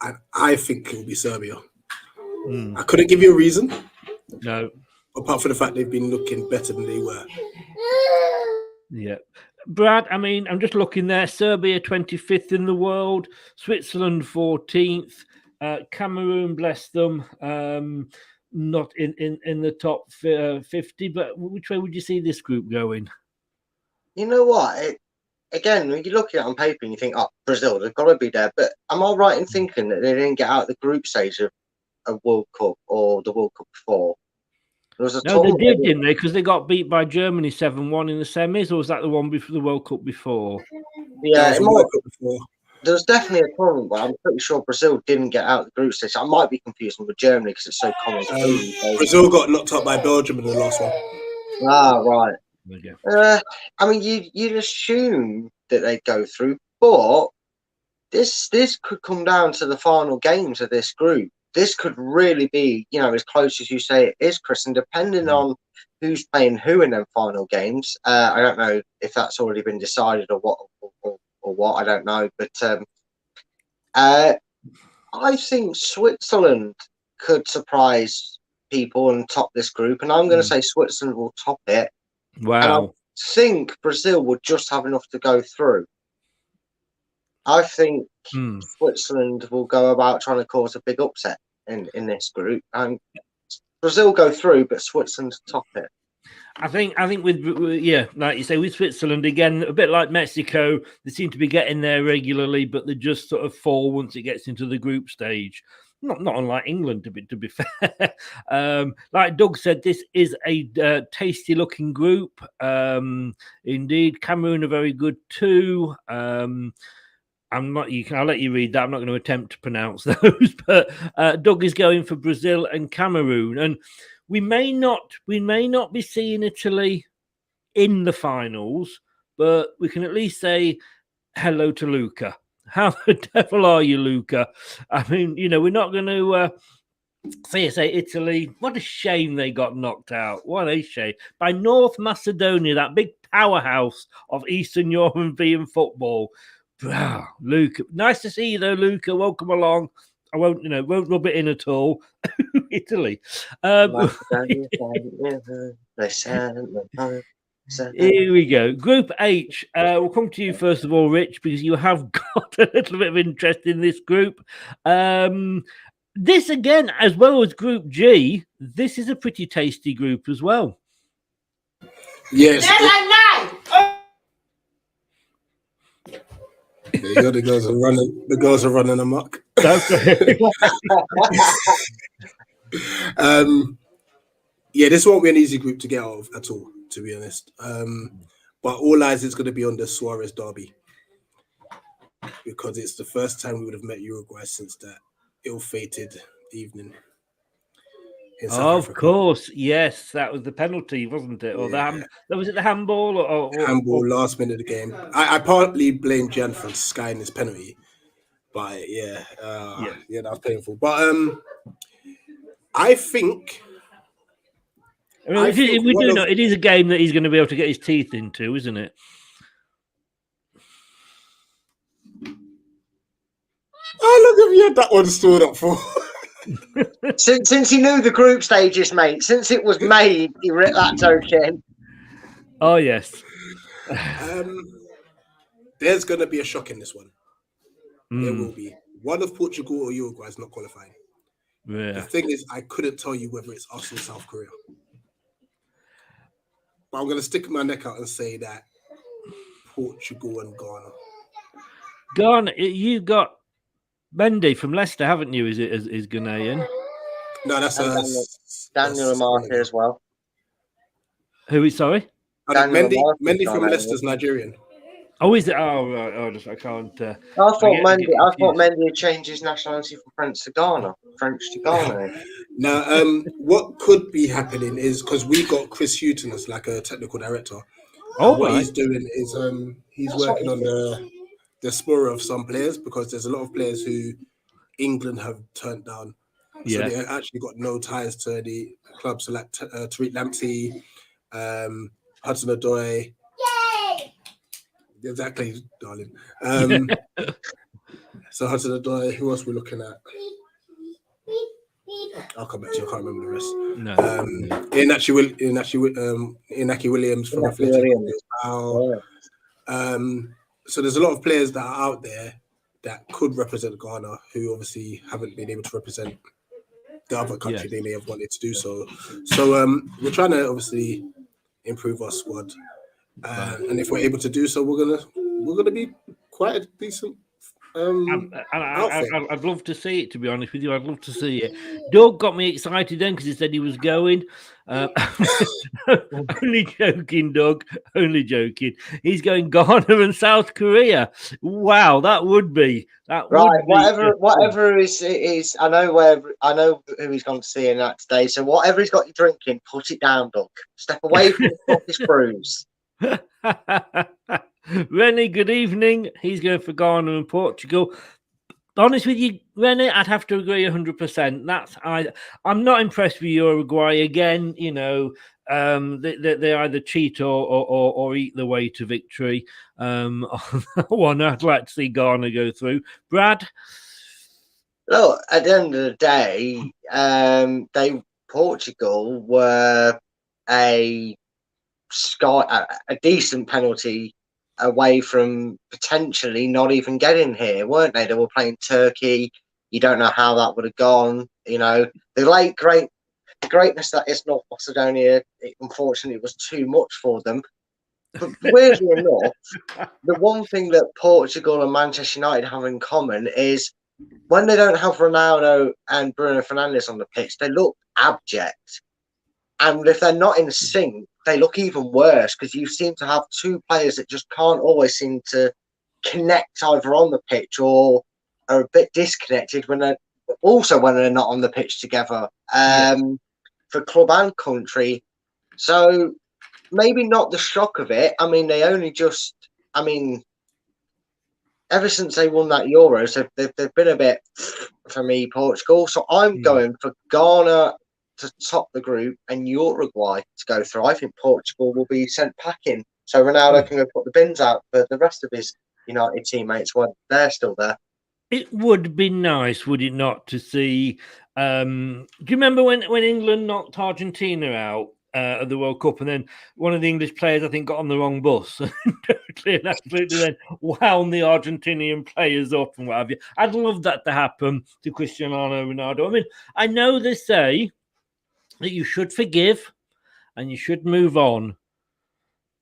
and I think it will be Serbia. I couldn't give you a reason. No. Apart from the fact they've been looking better than they were. Yeah. Brad, I mean, I'm just looking there. Serbia 25th in the world, Switzerland 14th, Cameroon, bless them, not in the top 50. But which way would you see this group going? You know what? Again, when you look at it on paper and you think, Brazil, they've got to be there. But am I right in thinking that they didn't get out of the group stage of a World Cup or the World Cup before? No, they did, didn't they? Because they got beat by Germany 7-1 in the semis, or was that the one before the World Cup before? Yeah, there was definitely a tournament, but I'm pretty sure Brazil didn't get out of the group stage. I might be confusing with Germany because it's so common. Brazil got knocked out by Belgium in the last one. Ah, right. I mean, you'd assume that they'd go through, but this could come down to the final games of this group. This could really be, as close as you say it is, Chris, and depending on who's playing who in them final games, I don't know if that's already been decided or what, I don't know. But I think Switzerland could surprise people and top this group, and I'm going to say Switzerland will top it. Wow. And I think Brazil would just have enough to go through. I think Switzerland will go about trying to cause a big upset in this group. Brazil go through, but Switzerland top it. I think with like you say, with Switzerland again, a bit like Mexico, they seem to be getting there regularly, but they just sort of fall once it gets into the group stage. Not unlike England, to be fair. Like Doug said, this is a tasty looking group. Indeed, Cameroon are very good too. I'll let you read that. I'm not going to attempt to pronounce those, but Doug is going for Brazil and Cameroon, and we may not be seeing Italy in the finals, but we can at least say hello to Luca. How the devil are you, Luca? I mean, we're not going to say Italy. What a shame they got knocked out. What a shame by North Macedonia, that big powerhouse of Eastern European football. Wow, Luca, nice to see you though, Luca. Welcome along. I won't rub it in at all. Italy. Here we go. Group H. We'll come to you first of all, Rich, because you have got a little bit of interest in this group. This again, as well as Group G, this is a pretty tasty group as well. Yes. There you go. The girls are running amok. Yeah, this won't be an easy group to get out of at all, to be honest. But all eyes is going to be on the Suarez derby because it's the first time we would have met Uruguay since that ill-fated evening. In South Africa. Course, yes, that was the penalty, wasn't it? Or was it the handball? Or handball last minute of the game. I partly blame Jan for skying this penalty, but that was painful. But I think. It is a game that he's going to be able to get his teeth into, isn't it? Oh, look, have you had that one stored up for? Since he knew the group stages, mate, since it was made, he ripped that joke in. Oh, yes. There's going to be a shock in this one. There will be. One of Portugal or Uruguay is not qualifying. Yeah. The thing is, I couldn't tell you whether it's us or South Korea. But I'm going to stick my neck out and say that Portugal and Ghana. Ghana, you got Mendy from Leicester, haven't you? Is Ghanaian? No, that's Daniel Amate as well. Who is sorry? Mendy from Leicester's Nigerian. Oh, is it? Oh, right. I can't. I thought Mendy had changed his nationality from French to Ghana. Now, what could be happening is because we got Chris Houghton as like a technical director. What he's doing is he's working on the diaspora of some players because there's a lot of players who England have turned down. So they actually got no ties to the clubs, so like Tariq Lamptey, Hudson-Odoi. Exactly, darling. So Hudson-Odoi, who else we're looking at? I'll come back to you. I can't remember the rest. No. Inaki Williams from Athletic. So there's a lot of players that are out there that could represent Ghana who obviously haven't been able to represent the other country they may have wanted to do so. So we're trying to obviously improve our squad. And if we're able to do so, we're gonna be quite a decent. I'd love to see it. To be honest with you, I'd love to see it. Doug got me excited then because he said he was going. Only joking, Doug. Only joking. He's going Ghana and South Korea. Wow, that would be right. Whatever is. I know who he's gone to see in that today. So whatever he's got you drinking, put it down, Doug. Step away from the Scottish brews. Rennie, good evening. He's going for Ghana and Portugal. Honest with you, Rennie, I'd have to agree 100%. I'm not impressed with Uruguay again. You know, they either cheat or eat the way to victory. One, I'd like to see Ghana go through. Brad, look, at the end of the day, Portugal were a decent penalty away from potentially not even getting here, weren't they? They were playing Turkey. You don't know how that would have gone. You know, the greatness that is North Macedonia, unfortunately, was too much for them. But weirdly enough, the one thing that Portugal and Manchester United have in common is when they don't have Ronaldo and Bruno Fernandes on the pitch, they look abject. And if they're not in sync, they look even worse because you seem to have two players that just can't always seem to connect either on the pitch or are a bit disconnected when they're not on the pitch together for club and country. So maybe not the shock of it. I mean, ever since they won that Euros, they've been a bit for me, Portugal. So I'm going for Ghana to top the group and Uruguay to go through. I think Portugal will be sent packing, so Ronaldo can go put the bins out for the rest of his United teammates when they're still there. It would be nice, would it not, to see? Do you remember when England knocked Argentina out at the World Cup, and then one of the English players, I think, got on the wrong bus and absolutely then wound the Argentinian players up and what have you? I'd love that to happen to Cristiano Ronaldo. I mean, I know they say that you should forgive and you should move on.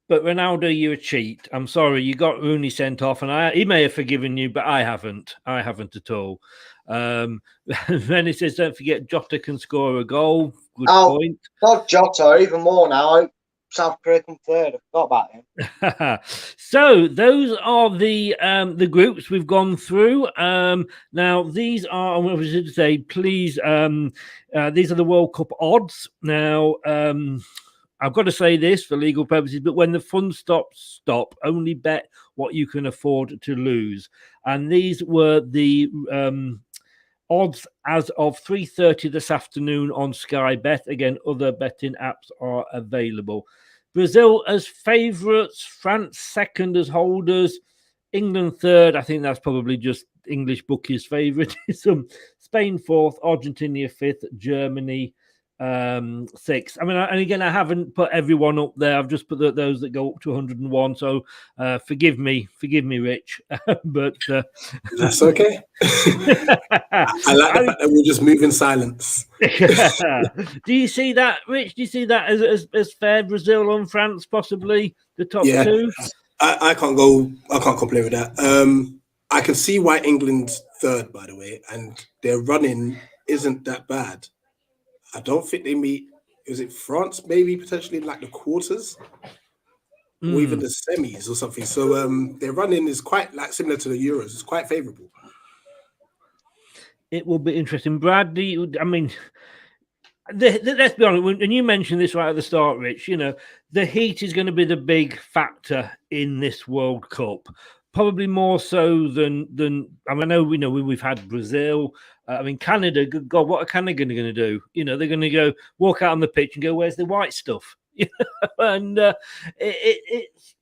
But Ronaldo, you're a cheat. I'm sorry, you got Rooney sent off, and he may have forgiven you, but I haven't. I haven't at all. Then he says, don't forget Jota can score a goal. Good point. God, Jota, even more now. South Korea come third. I forgot about him. So those are the groups we've gone through. Now these are, I was going to say, please. These are the World Cup odds. Now I've got to say this for legal purposes, but when the fun stops, stop. Only bet what you can afford to lose. And these were the odds as of 3:30 this afternoon on Sky Bet. Again, other betting apps are available. Brazil as favourites, France second as holders, England third. I think that's probably just English bookies' favouritism. Spain fourth, Argentina fifth, Germany sixth. I mean, and again, I haven't put everyone up there. I've just put those that go up to 101. So forgive me, Rich, but that's okay. I like the fact that we'll just move in silence. Do you see that, Rich? Do you see that as fair? Brazil and France, possibly the top two. I can't complain with that. I can see why England's third, by the way, and their running isn't that bad. I don't think they meet. Is it France? Maybe potentially like the quarters, or even the semis or something. So their running is quite like similar to the Euros. It's quite favourable. It will be interesting, Brad. Let's be honest. And you mentioned this right at the start, Rich. You know, the heat is going to be the big factor in this World Cup. Probably more so than I know we've had Brazil. Canada. Good God, what are Canada going to do? You know, they're going to go walk out on the pitch and go, "Where's the white stuff?" And it's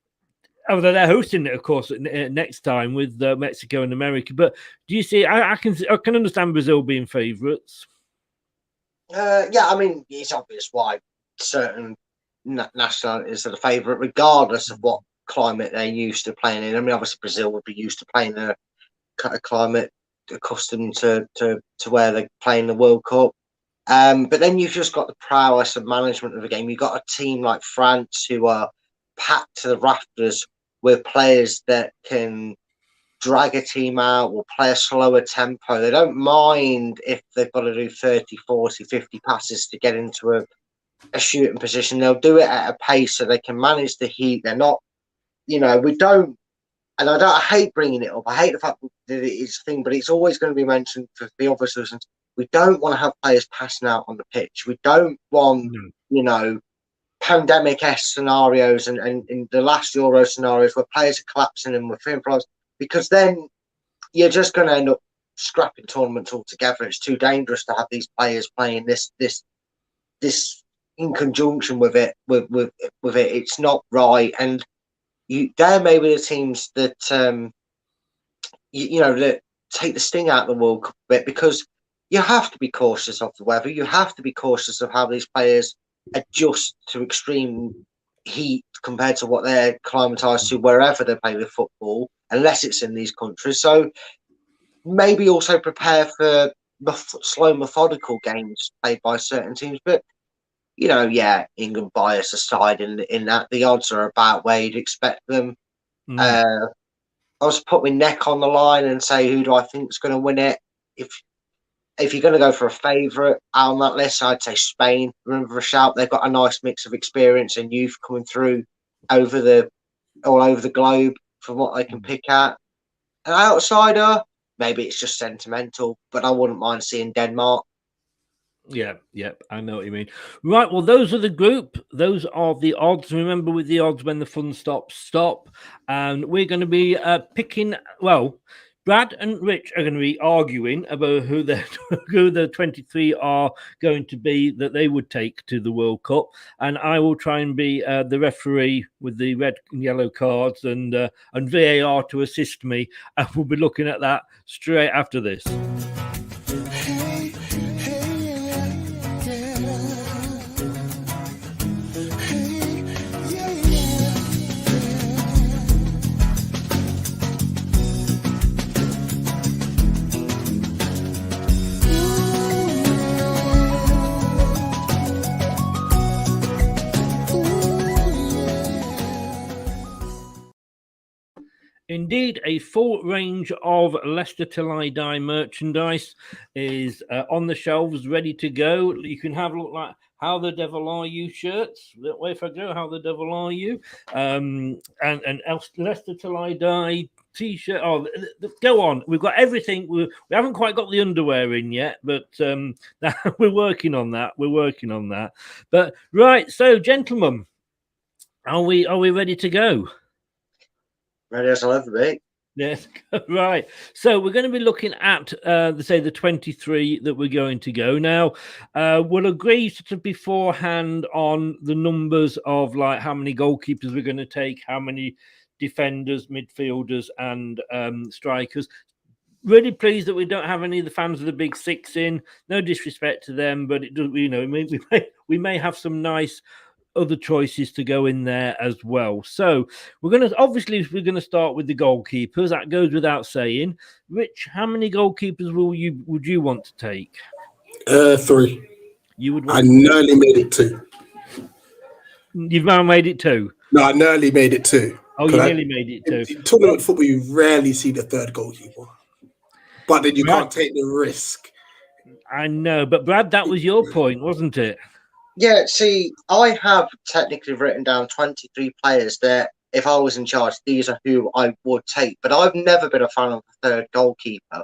although they're hosting it, of course, next time with Mexico and America. But do you see? I can understand Brazil being favourites. It's obvious why certain nationalities are the favourite, regardless of what climate they're used to playing in. I mean, obviously Brazil would be used to playing in a climate accustomed to where they're playing the World Cup. But then you've just got the prowess and management of the game. You've got a team like France who are packed to the rafters with players that can drag a team out or play a slower tempo. They don't mind if they've got to do 30, 40, 50 passes to get into a shooting position. They'll do it at a pace so they can manage the heat. They're not, we don't, and I hate bringing it up. I hate the fact that it's a thing, but it's always going to be mentioned for the obvious reasons. We don't want to have players passing out on the pitch. We don't want, pandemic-esque scenarios and in the last Euro scenarios where players are collapsing and we're feeling problems, because then you're just going to end up scrapping tournaments altogether. It's too dangerous to have these players playing this in conjunction with it. With it, it's not right. And there may be the teams that that take the sting out of the World Cup a bit, because you have to be cautious of the weather. You have to be cautious of how these players adjust to extreme heat compared to what they're acclimatized to wherever they play the football, unless it's in these countries. So maybe also prepare for slow, methodical games played by certain teams. But England bias aside, in that the odds are about where you'd expect them. I was put my neck on the line and say, who do I think is going to win it? If you're going to go for a favourite on that list, I'd say Spain. Remember, a shout, they've got a nice mix of experience and youth coming through all over the globe from what they can pick at. An outsider, maybe it's just sentimental, but I wouldn't mind seeing Denmark. Yeah, I know what you mean. Right, well, those are the group. Those are the odds. Remember, with the odds, when the fun stops, stop. And we're going to be picking, Brad and Rich are going to be arguing about who the 23 are going to be that they would take to the World Cup. And I will try and be the referee with the red and yellow cards and VAR to assist me. And we'll be looking at that straight after this. Indeed, a full range of Leicester Till I Die merchandise is on the shelves, ready to go. You can have a look like How the Devil Are You shirts. That way, if I go, How the Devil Are You? And Leicester Till I Die T-shirt. Oh, go on. We've got everything. We haven't quite got the underwear in yet, but we're working on that. We're working on that. But right, so gentlemen, are we ready to go? Ready as I'll ever be. Yes, right. So we're going to be looking at, the 23 that we're going to go. Now, we'll agree sort of beforehand on the numbers of like how many goalkeepers we're going to take, how many defenders, midfielders, and strikers. Really pleased that we don't have any of the fans of the Big Six in. No disrespect to them, but it does. You know, we may have some nice other choices to go in there as well. So we're going to start with the goalkeepers. That goes without saying. Rich, how many goalkeepers would you want to take? 3. You would. I nearly made it 2. You've now made it 2. No, I nearly made it 2. Oh, you nearly made it 2. In tournament football, you rarely see the third goalkeeper, but then you can't take the risk. I know, but Brad, that was your point, wasn't it? Yeah, see, I have technically written down 23 players that if I was in charge, these are who I would take. But I've never been a fan of the third goalkeeper.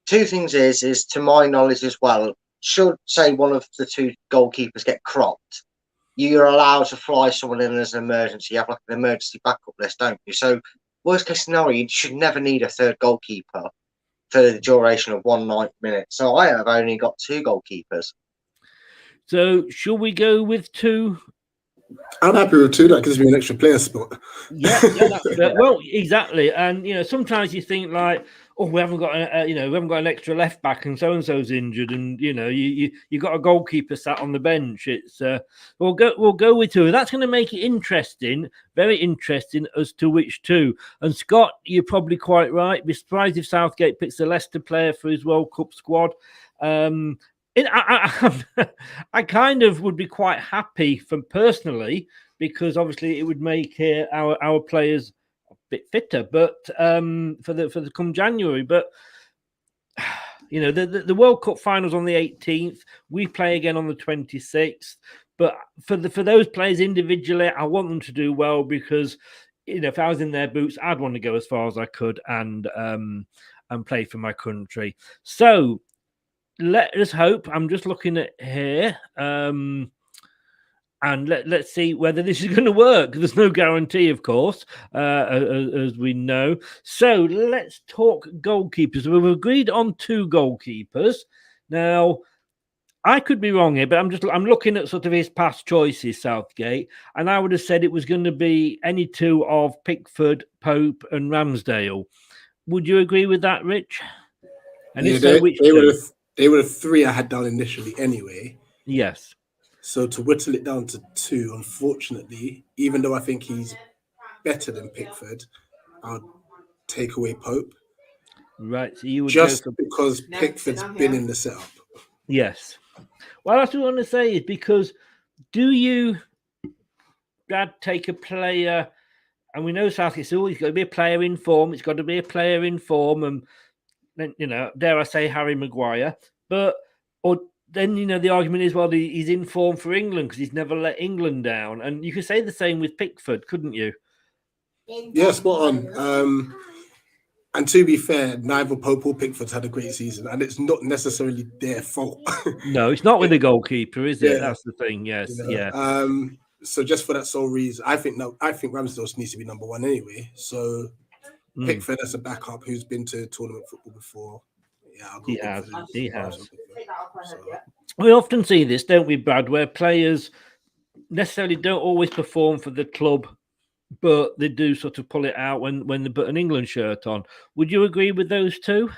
2 things is to my knowledge as well, should, say, one of the 2 goalkeepers get cropped, you're allowed to fly someone in as an emergency. You have like an emergency backup list, don't you? So worst case scenario, you should never need a third goalkeeper for the duration of 190 minutes. So I have only got 2 goalkeepers. So, shall we go with 2? I'm happy with 2. That gives me an extra player spot. Yeah, well, exactly. And you know, sometimes you think like, oh, we haven't got we haven't got an extra left back, and so's injured, and you know, you got a goalkeeper sat on the bench. It's we'll go with 2. That's going to make it interesting, very interesting as to which 2. And Scott, you're probably quite right. Be surprised if Southgate picks a Leicester player for his World Cup squad. I kind of would be quite happy personally, because obviously it would make our players a bit fitter. But for the come January, but you know, the World Cup finals on the 18th, we play again on the 26th. But for those players individually, I want them to do well, because you know, if I was in their boots, I'd want to go as far as I could and play for my country. So let us hope. I'm just looking at here, and let's see whether this is going to work. There's no guarantee, of course, as we know. So let's talk goalkeepers. We've agreed on 2 goalkeepers. Now, I could be wrong here, but I'm looking at sort of his past choices, Southgate, and I would have said it was going to be any 2 of Pickford, Pope, and Ramsdale. Would you agree with that, Rich? And yeah, if so, which they were the 3 I had down initially anyway. Yes. So to whittle it down to 2, unfortunately, even though I think he's better than Pickford, I'll take away Pope. Right. So you would just because Pickford's been in the setup. Yes. Well, that's what I want to say is because do you, Brad, take a player, and we know Southgate's always got to be a player in form. It's got to be a player in form, and then, you know, dare I say Harry Maguire, or then, you know, the argument is, well, he's in form for England because he's never let England down. And you could say the same with Pickford, couldn't you? Yeah, spot on. And to be fair, neither Pope or Pickford's had a great season, and it's not necessarily their fault. No, it's not with the goalkeeper, is it? Yeah. That's the thing, yes. You know? Yeah. So just for that sole reason, I think Ramsdale needs to be number 1 anyway. So Pickford as a backup who's been to tournament football before. Yeah, I'll go he has. So. We often see this, don't we, Brad, where players necessarily don't always perform for the club, but they do sort of pull it out when they put an England shirt on. Would you agree with those 2?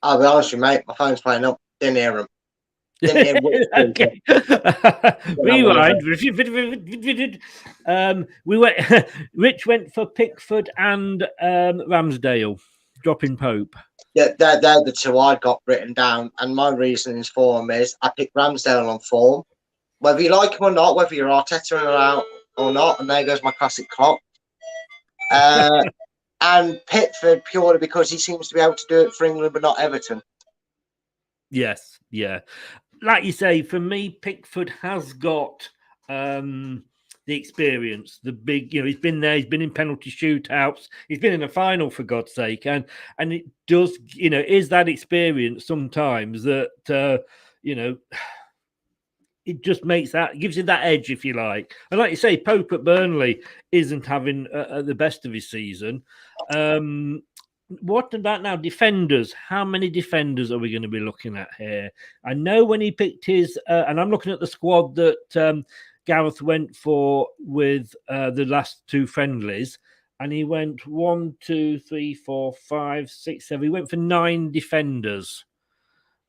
I'll be honest with you, mate. My phone's playing up. Didn't hear him. Okay. Rewind. We went. Rich went for Pickford and Ramsdale, dropping Pope. Yeah, they're the 2 I got written down, and my reasonings for them is I picked Ramsdale on form, whether you like him or not, whether you're Arteta or out or not, and there goes my classic clock. and Pickford purely because he seems to be able to do it for England, but not Everton. Yes, yeah. Like you say, for me, Pickford has got the experience, the big, he's been there, he's been in penalty shootouts, he's been in a final, for God's sake, and it does, is that experience sometimes that, it just gives you that edge, if you like. And like you say, Pope at Burnley isn't having the best of his season. What about now defenders? How many defenders are we going to be looking at here? I know when he picked his, and I'm looking at the squad that Gareth went for with the last two friendlies, and he went 1, 2, 3, 4, 5, 6, 7. He went for 9 defenders.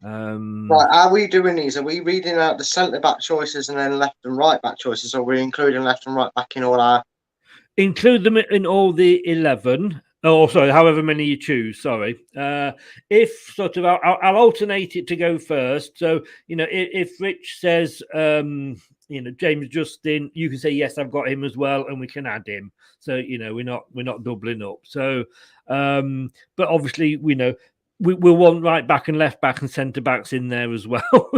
Right, are we doing these? Are we reading out the centre back choices and then left and right back choices, or are we including left and right back in all our? Include them in all the 11. Oh, sorry, however many you choose. Sorry. If sort of, I'll alternate it to go first. So, if Rich says, James Justin, you can say yes, I've got him as well, and we can add him. So, we're not doubling up. So, but obviously, we'll want right back and left back and centre backs in there as well.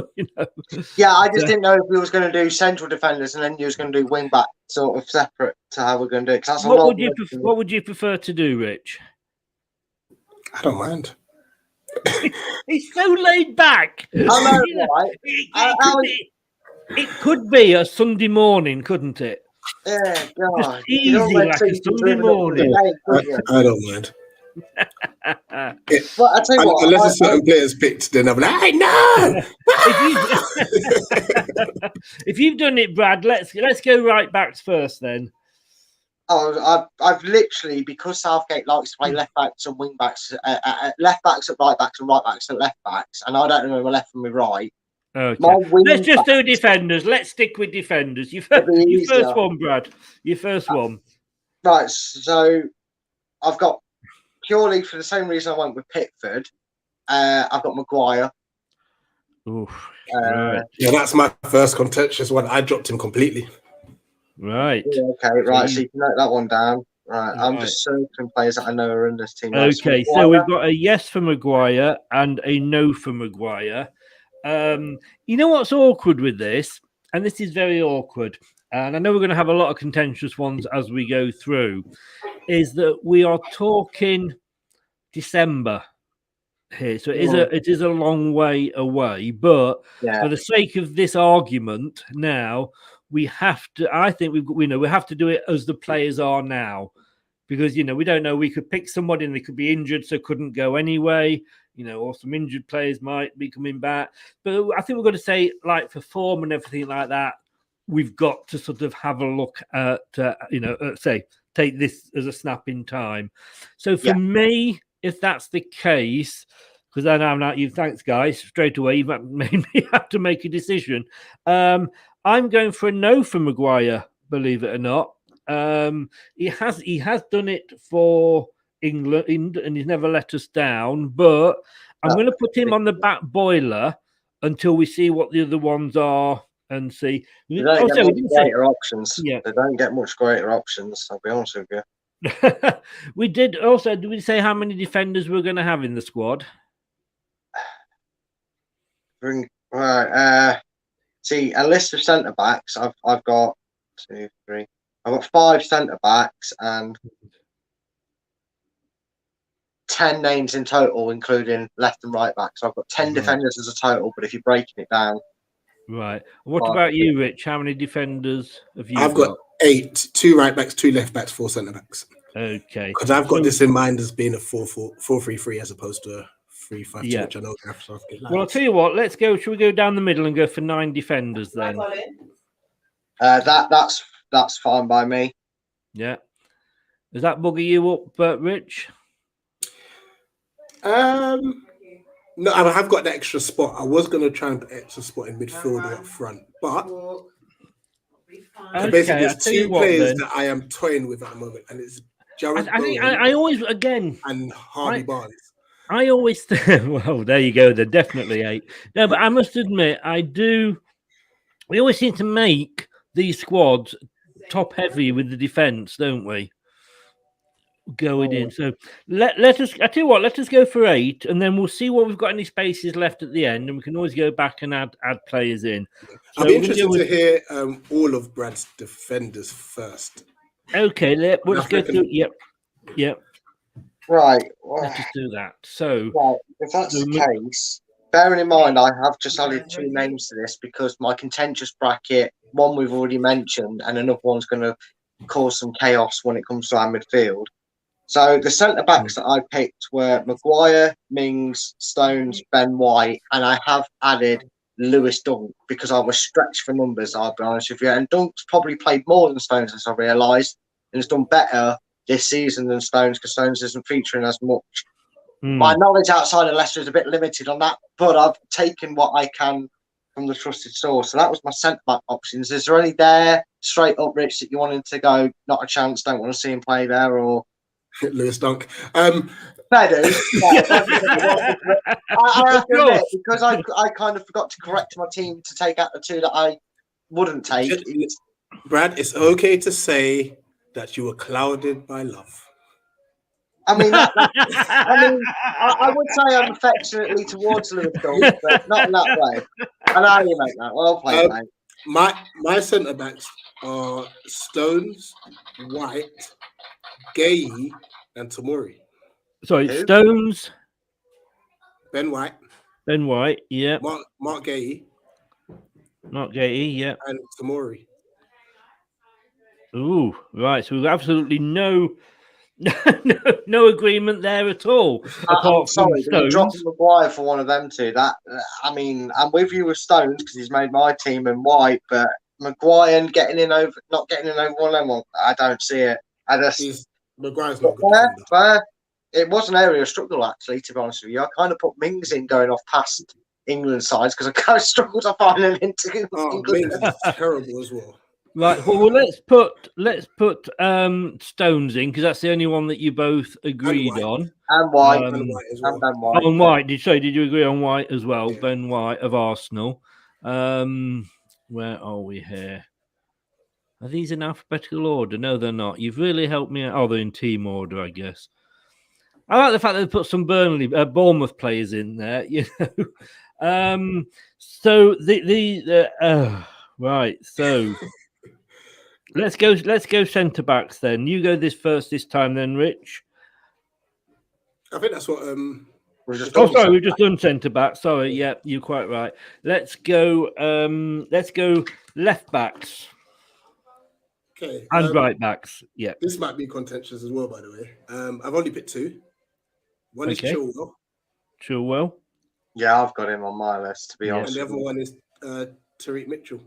Yeah, I just didn't know if we was going to do central defenders and then you was going to do wing back sort of separate to how we're going to do it. That's what would you prefer to do, Rich? I don't mind. He's so laid back. I know, right? It could be a Sunday morning, couldn't it? Yeah, God. Just easy like a Sunday morning. I don't mind. Well, I tell you what, unless a certain player's picked, then I'm like, no. If you've done it, Brad, let's go right backs first then. Oh, I've literally, because Southgate likes to play left backs and wing backs, left backs at right backs and right backs at left backs, and I don't know my left from my right. Okay, let's just do defenders. Let's stick with defenders. You first one, Brad. Your first one. Right, so I've got, purely for the same reason I went with Pickford, I've got Maguire. Oof, right. Yeah, that's my first contentious one. I dropped him completely. Right. Yeah, okay, right. So you can note that one down. Right. I'm just searching players that I know are in this team. Okay, so we've got a yes for Maguire and a no for Maguire. You know what's awkward with this? And this is very awkward. And I know we're going to have a lot of contentious ones as we go through, is that we are talking December here. So it is a long way away. But for the sake of this argument now, we have to, I think we have to do it as the players are now. Because, we don't know. We could pick somebody and they could be injured, so couldn't go anyway. Or some injured players might be coming back. But I think we're going to say, like, for form and everything like that, we've got to sort of have a look at, say, take this as a snap in time. So for me, if that's the case, because I know now thanks, guys, straight away, you've made me have to make a decision. I'm going for a no for Maguire, believe it or not. He has done it for England and he's never let us down, but I'm going to put him on the back boiler until we see what the other ones are and see. They don't get much greater options. Yeah. They don't get much greater options, I'll be honest with you. Did we say how many defenders we're going to have in the squad? Right, see, a list of centre backs. I've got 2, 3. I've got 5 centre backs and 10 names in total, including left and right backs. So I've got 10 defenders as a total, but if you're breaking it down. Right. What about you, Rich? How many defenders have you I've got 8, 2 right backs, 2 left backs, 4 centre backs. Okay. Because I've got this in mind as being a 4-3-3 as opposed to a 3-5-2, which I know Gareth likes. Well, I'll tell you what, should we go down the middle and go for 9 defenders then? That's fine by me. Yeah. Does that bugger you up, Rich? No, I have got the extra spot. I was going to try and put extra spot in midfield or up front, but basically there's 2 players that I am toying with at the moment, and it's Jared I always, again, and Harvey Barnes. I always well, there you go. They're definitely 8. No, but I must admit, we always seem to make these squads top heavy with the defense, don't we? going in. So let us. I tell you what. Let us go for 8, and then we'll see what we've got any spaces left at the end, and we can always go back and add players in. So I'll be interested to hear all of Brad's defenders first. Okay, let's go through. Yep. Right. Let's just do that. So, right, if that's the case, bearing in mind I have just added 2 names to this because my contentious bracket, one we've already mentioned, and another one's going to cause some chaos when it comes to our midfield. So the centre backs that I picked were Maguire, Mings, Stones, Ben White, and I have added Lewis Dunk because I was stretched for numbers, I'll be honest with you. And Dunk's probably played more than Stones, as I realised, and has done better this season than Stones because Stones isn't featuring as much. My knowledge outside of Leicester is a bit limited on that, but I've taken what I can from the trusted source. So that was my centre back options. Is there any there straight up, Rich, that you wanted to go? Not a chance. Don't want to see him play there, or Lewis Dunk. Fair dues. Yeah, I have to admit, because I kind of forgot to correct my team to take out the 2 that I wouldn't take. Brad, it's okay to say that you were clouded by love. I mean, I would say I'm affectionately towards Lewis Dunk, but not in that way. I know you make that. Well played, mate. My centre backs are Stones, White, Gay, and Tomori. Sorry, Stones, Ben White, yeah. Mark Gay, yeah. And Tomori. Ooh, right. So we've absolutely no agreement there at all. I'm sorry, dropping Maguire for one of them 2. That I mean, I'm with you with Stones because he's made my team and White, but Maguire not getting in over one of them. I don't see it. Maguire's not good. Fair. It was an area of struggle, actually, to be honest with you. I kind of put Mings in going off past England sides because I kind of struggled to find him into England. Mings is terrible as well. Right. Well, let's put Stones in because that's the only one that you both agreed on. And White. Ben White as well. Ben White. On White. Did you agree on White as well? Yeah. Ben White of Arsenal. Where are we here? Are these in alphabetical order? No, they're not. You've really helped me out. Oh, they're in team order, I guess. I like the fact that they put some Bournemouth players in there. You know. So right. So let's go centre backs then. You go this time, then, Rich. I think that's what. We've just done centre back. Sorry, yeah, you're quite right. Let's go left backs. Okay. And right backs. Yeah. This might be contentious as well, by the way. I've only picked 2. One is Chilwell. Chilwell. Yeah, I've got him on my list, to be honest. And the other one is Tariq Mitchell.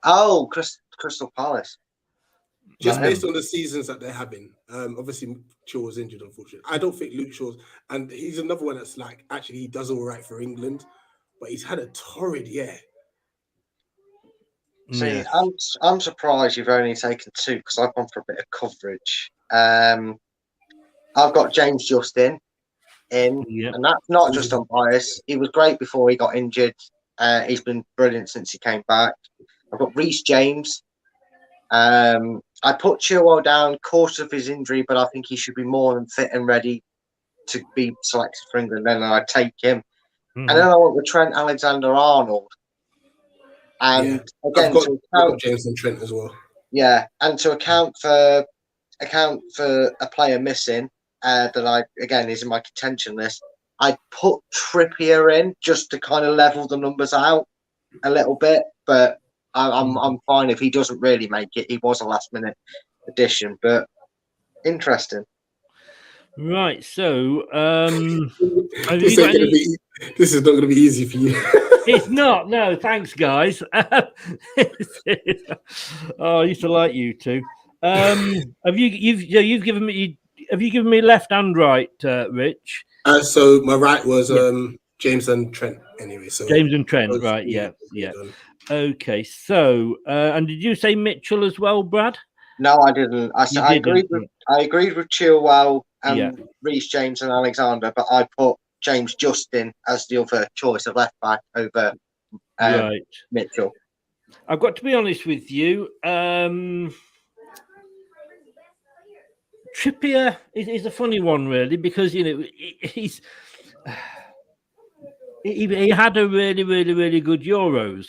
Oh, Crystal Palace. Just based on the seasons that they're having. Obviously, Shaw was injured, unfortunately. I don't think Luke Shaw's... And he's another one that's like, actually, he does all right for England, but he's had a torrid year. See, I'm surprised you've only taken 2 because I've gone for a bit of coverage. I've got James Justin in, and that's not just on bias. He was great before he got injured. He's been brilliant since he came back. I've got Reece James. I put Chilwell down, cause of his injury, but I think he should be more than fit and ready to be selected for England. Then I'd take him. And then I went with Trent Alexander-Arnold. And again, I've got James and Trent as well. Yeah, and to account for a player missing that is in my contention list, I put Trippier in just to kind of level the numbers out a little bit, but I'm fine if he doesn't really make it. He was a last minute addition, but interesting. Right, so this is not going to be easy for you. It's not. No, thanks, guys. I used to like you two. Have you given me left and right, Rich? So my right was James and Trent. Anyway, so James and Trent, right? Yeah. Okay, so and did you say Mitchell as well, Brad? No, I didn't. I agreed with Chilwell and Reece James and Alexander, but I put James Justin as the other choice of left back over Mitchell. I've got to be honest with you. Trippier is a funny one, really, because he had a really, really, really good Euros,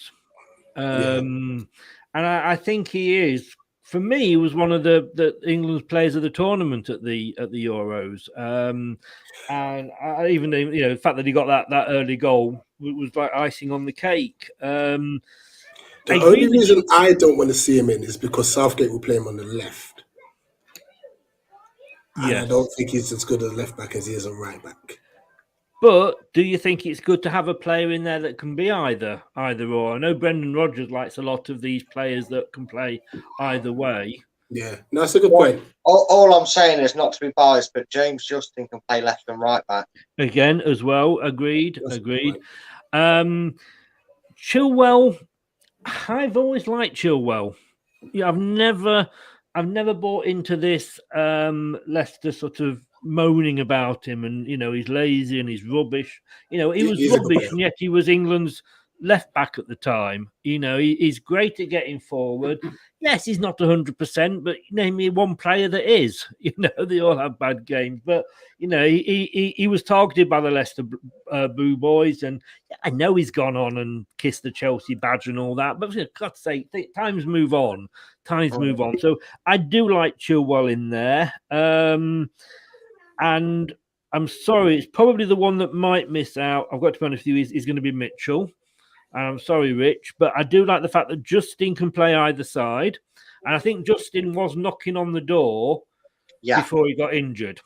and I think he is. For me, he was one of the England's players of the tournament at the Euros, and even the fact that he got that early goal was like icing on the cake. The only reason I don't want to see him in is because Southgate will play him on the left. And I don't think he's as good a left back as he is a right back. But do you think it's good to have a player in there that can be either or? I know Brendan Rodgers likes a lot of these players that can play either way. Yeah, no, that's a good point. All I'm saying is not to be biased, but James Justin can play left and right back. Again, as well. Agreed. Chilwell, I've always liked Chilwell. Yeah, I've never bought into this Leicester sort of moaning about him and he's lazy and he's rubbish. He was rubbish, and yet he was England's left back at the time. He's great at getting forward. Yes, he's not 100%, but name me one player that is. They all have bad games, but he was targeted by the Leicester Boo Boys, and I know he's gone on and kissed the Chelsea badge and all that, but for God's sake, times move on. So I do like Chilwell in there. And I'm sorry, it's probably the one that might miss out. I've got to be honest with you, is going to be Mitchell. And I'm sorry, Rich, but I do like the fact that Justin can play either side. And I think Justin was knocking on the door before he got injured.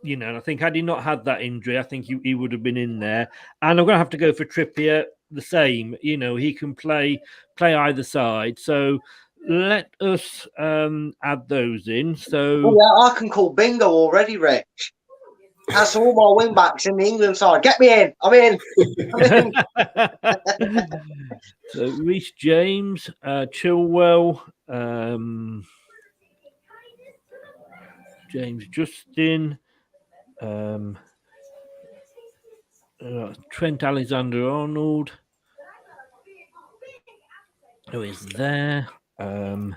And I think had he not had that injury, I think he would have been in there. And I'm going to have to go for Trippier the same. He can play either side. So let us add those in. So I can call bingo already, Rich. That's all my wing backs in the England side. Get me in. I'm in. So Reece James, Chilwell, James Justin, Trent Alexander-Arnold. Who is there?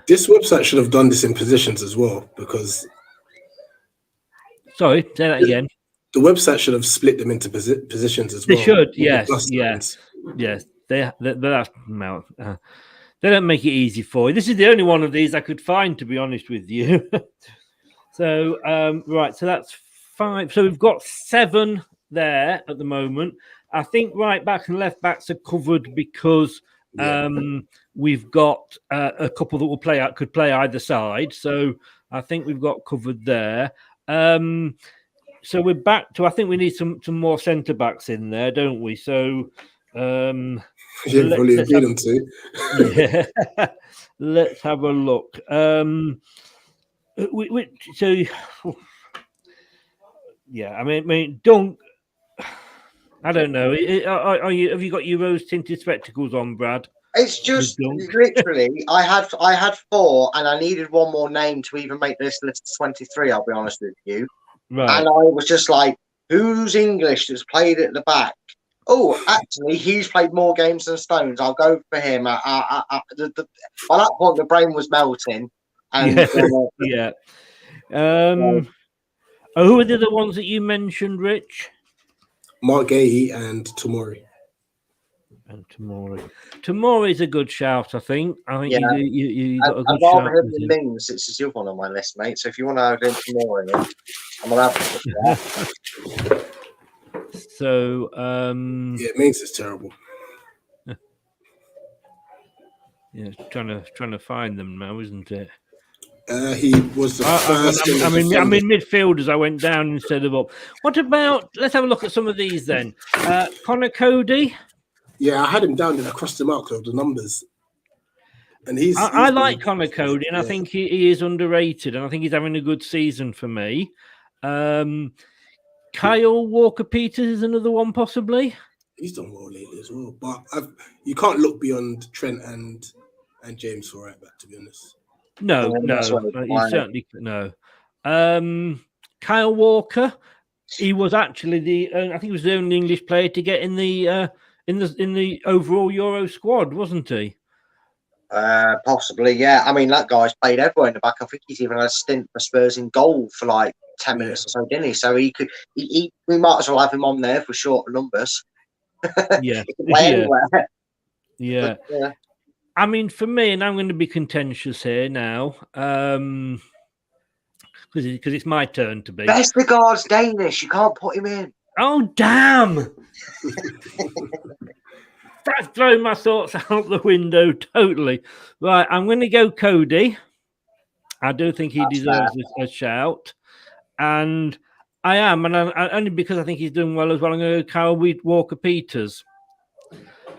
This website should have done this in positions as well, because... Sorry, say that again. The website should have split them into positions as well. They should, yes. They don't make it easy for you. This is the only one of these I could find, to be honest with you. So, right, so that's 5. So we've got 7 there at the moment. I think right back and left backs are covered because we've got a couple that could play either side. So I think we've got covered there. So we're back to, I think we need some more centre backs in there, don't we? So let's have a look. Dunk. I don't know. Have you got your rose tinted spectacles on, Brad? It's just literally, I had 4, and I needed one more name to even make this list 23. I'll be honest with you. Right. And I was just like, who's English that's played at the back? Oh, actually, he's played more games than Stones. I'll go for him. By that point, the brain was melting. And, who are the other ones that you mentioned, Rich? Mark Gahey and Tomori. Tomori's a good shout, I think. You got a good shout. I've the Mings. It's the other one on my list, mate. So if you want to add in Tomori, I'm gonna have to. So, Mings is terrible. Yeah, trying to find them now, isn't it? He was the first. I'm in midfielders. I went down instead of up. What about? Let's have a look at some of these then. Connor Cody. Yeah, I had him down and I crossed him out because of the numbers. And I like Connor Cody, and I think he is underrated, and I think he's having a good season for me. Kyle Walker-Peters is another one, possibly. He's done well lately as well, but you can't look beyond Trent and James for right back, to be honest. No, you certainly no. Kyle Walker, he was actually I think he was the only English player to get in the overall Euro squad, wasn't he? Possibly, yeah. I mean, that guy's played everywhere in the back. I think he's even had a stint for Spurs in goal for like 10 minutes or so, didn't he? So we might as well have him on there for shorter numbers. Yeah, He can play anywhere. Yeah. But, yeah. I mean, for me, and I'm going to be contentious here now, because it's my turn to be. Vestergaard's Danish. You can't put him in. Oh, damn! That's thrown my thoughts out the window totally. Right, I'm going to go Cody. I do think he deserves a shout. And I am, and only because I think he's doing well as well. I'm going to go Kyle Walker-Peters.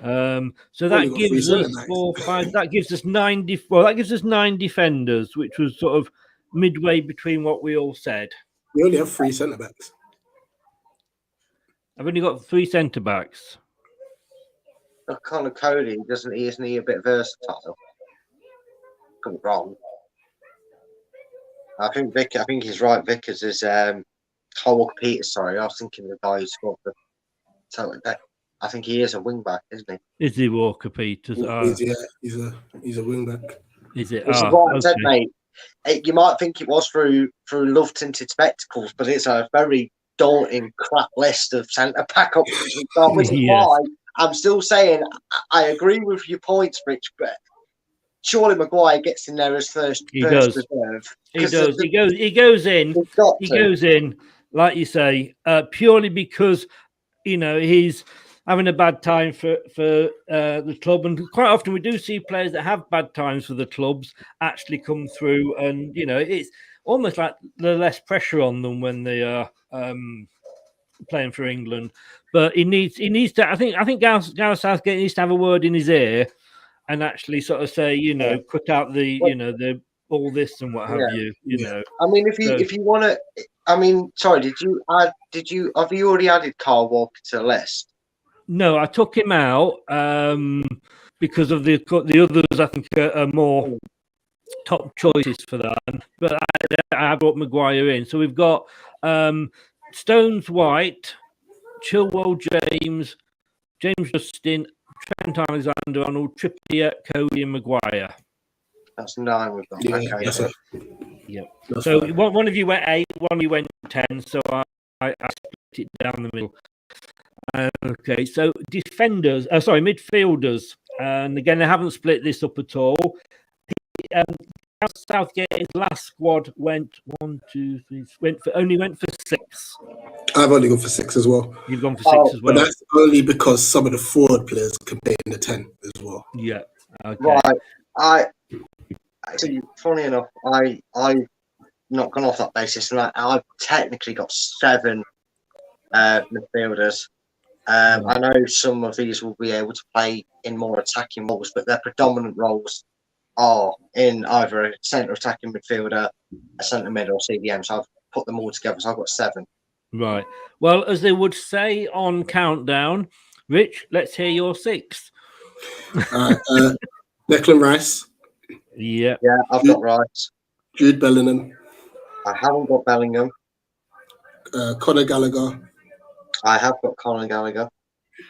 So that gives us 4, 5. That gives us 9. Well, that gives us 9 defenders, which was sort of midway between what we all said. We only have 3 centre backs. I've only got 3 centre backs. Connor Cody, isn't he a bit versatile? Could be wrong. I think he's right. Vickers is Kyle Walker-Peters. Sorry, I was thinking the guy who scored for. I think he is a wing back, isn't he? Is he Walker-Peters? He's a wing back. Is it? Which is what I said, mate. You might think it was through love tinted spectacles, but it's a very daunting crap list of centre back options. Which is why I'm still saying I agree with your points, Rich, but surely Maguire gets in there as first reserve. He does. He goes in. He goes in, like you say, purely because he's having a bad time for the club, and quite often we do see players that have bad times for the clubs actually come through, and it's almost like there's less pressure on them when they are playing for England. But he needs to. I think Gareth Southgate needs to have a word in his ear and actually sort of say, cut out the the all this and what have you. I mean, if you want to, I mean, sorry, have you already added Carl Walker to the list? No, I took him out because of the others. I think are more top choices for that. But I brought Maguire in, so we've got Stones White, Chilwell James, James Justin, Trent Alexander-Arnold, Trippier, Cody, and Maguire. That's 9 we've got. Yeah, okay. Yep. So one of you went 8, one of you went 10. So I split it down the middle. Okay, so midfielders, and again, they haven't split this up at all. Southgate's last squad went 1, 2, 3, only went for 6. I've only gone for 6 as well. You've gone for 6 as well. But that's only because some of the forward players can play in the 10 as well. Yeah. Okay. Right. Actually, funny enough, I've not gone off that basis, and I've technically got 7 midfielders. I know some of these will be able to play in more attacking roles, but their predominant roles are in either a centre attacking midfielder, a centre mid, or CDM. So I've put them all together. So I've got 7. Right. Well, as they would say on Countdown, Rich, let's hear your 6. Declan Rice. Yeah. Yeah, I've got Rice. Jude Bellingham. I haven't got Bellingham. Conor Gallagher. I have got Conor Gallagher.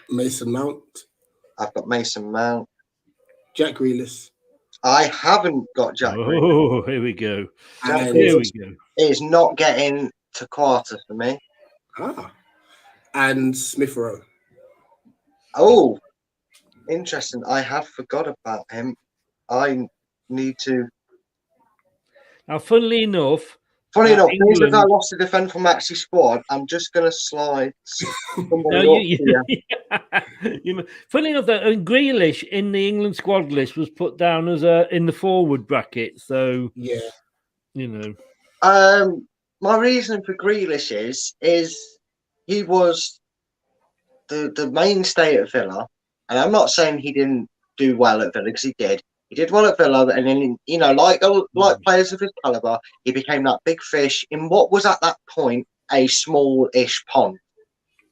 Mason Mount. I've got Mason Mount. Jack Grealish. I haven't got Jack Grealish. Oh, here we go. Here we go. Is not getting to quarter for me. And Smith Rowe. Oh, interesting. I have forgot about him. I need to. Now, funnily enough, because I lost the defend from Maxi squad, I'm just going to slide. Funnily enough, Grealish in the England squad list was put down as in the forward bracket. So my reasoning for Grealish is he was the mainstay at Villa, and I'm not saying he didn't do well at Villa because he did. He did well at Villa, and then like players of his caliber, he became that big fish in what was at that point a small-ish pond.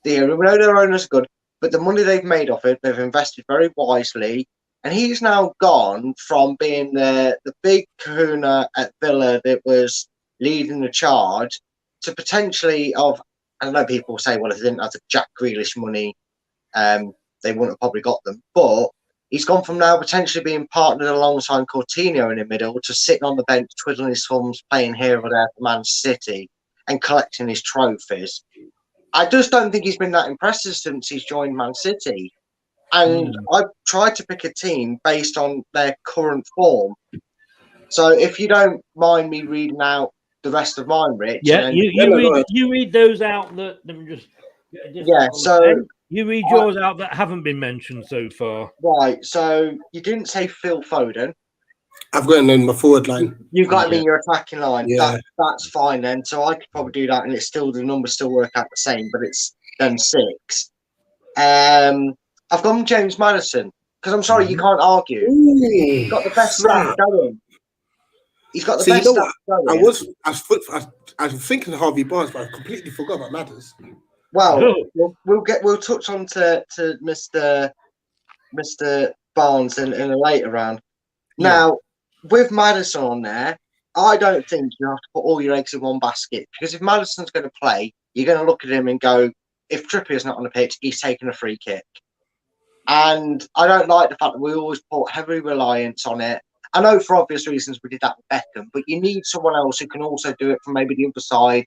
We know their owners are good, but the money they've made off it, they've invested very wisely, and he's now gone from being the big kahuna at Villa that was leading the charge to potentially of. I know people say, well, if they didn't have the Jack Grealish money, they wouldn't have probably got them, but He's gone from now potentially being partnered alongside Coutinho in the middle to sitting on the bench, twiddling his thumbs, playing here or there for Man City and collecting his trophies. I just don't think he's been that impressive since he's joined Man City. And I've tried to pick a team based on their current form. So if you don't mind me reading out the rest of mine, Rich. Yeah, you read those out that you read yours out that haven't been mentioned so far. Right. So you didn't say Phil Foden. I've got him in my forward line. You've got him in your attacking line. Yeah. That's fine then. So I could probably do that, and it's still the numbers still work out the same, but it's then 6. I've gone James Maddison because I'm sorry, you can't argue. He's got the best stats going. He's got the best stats going. I was thinking Harvey Barnes, but I completely forgot about Madders. Well, we'll touch on to Mr. Barnes in a later round. Now, with Maddison on there, I don't think you have to put all your eggs in one basket, because if Maddison's going to play, you're going to look at him and go, if Trippier's not on the pitch, he's taking a free kick. And I don't like the fact that we always put heavy reliance on it. I know for obvious reasons we did that with Beckham, but you need someone else who can also do it from maybe the other side,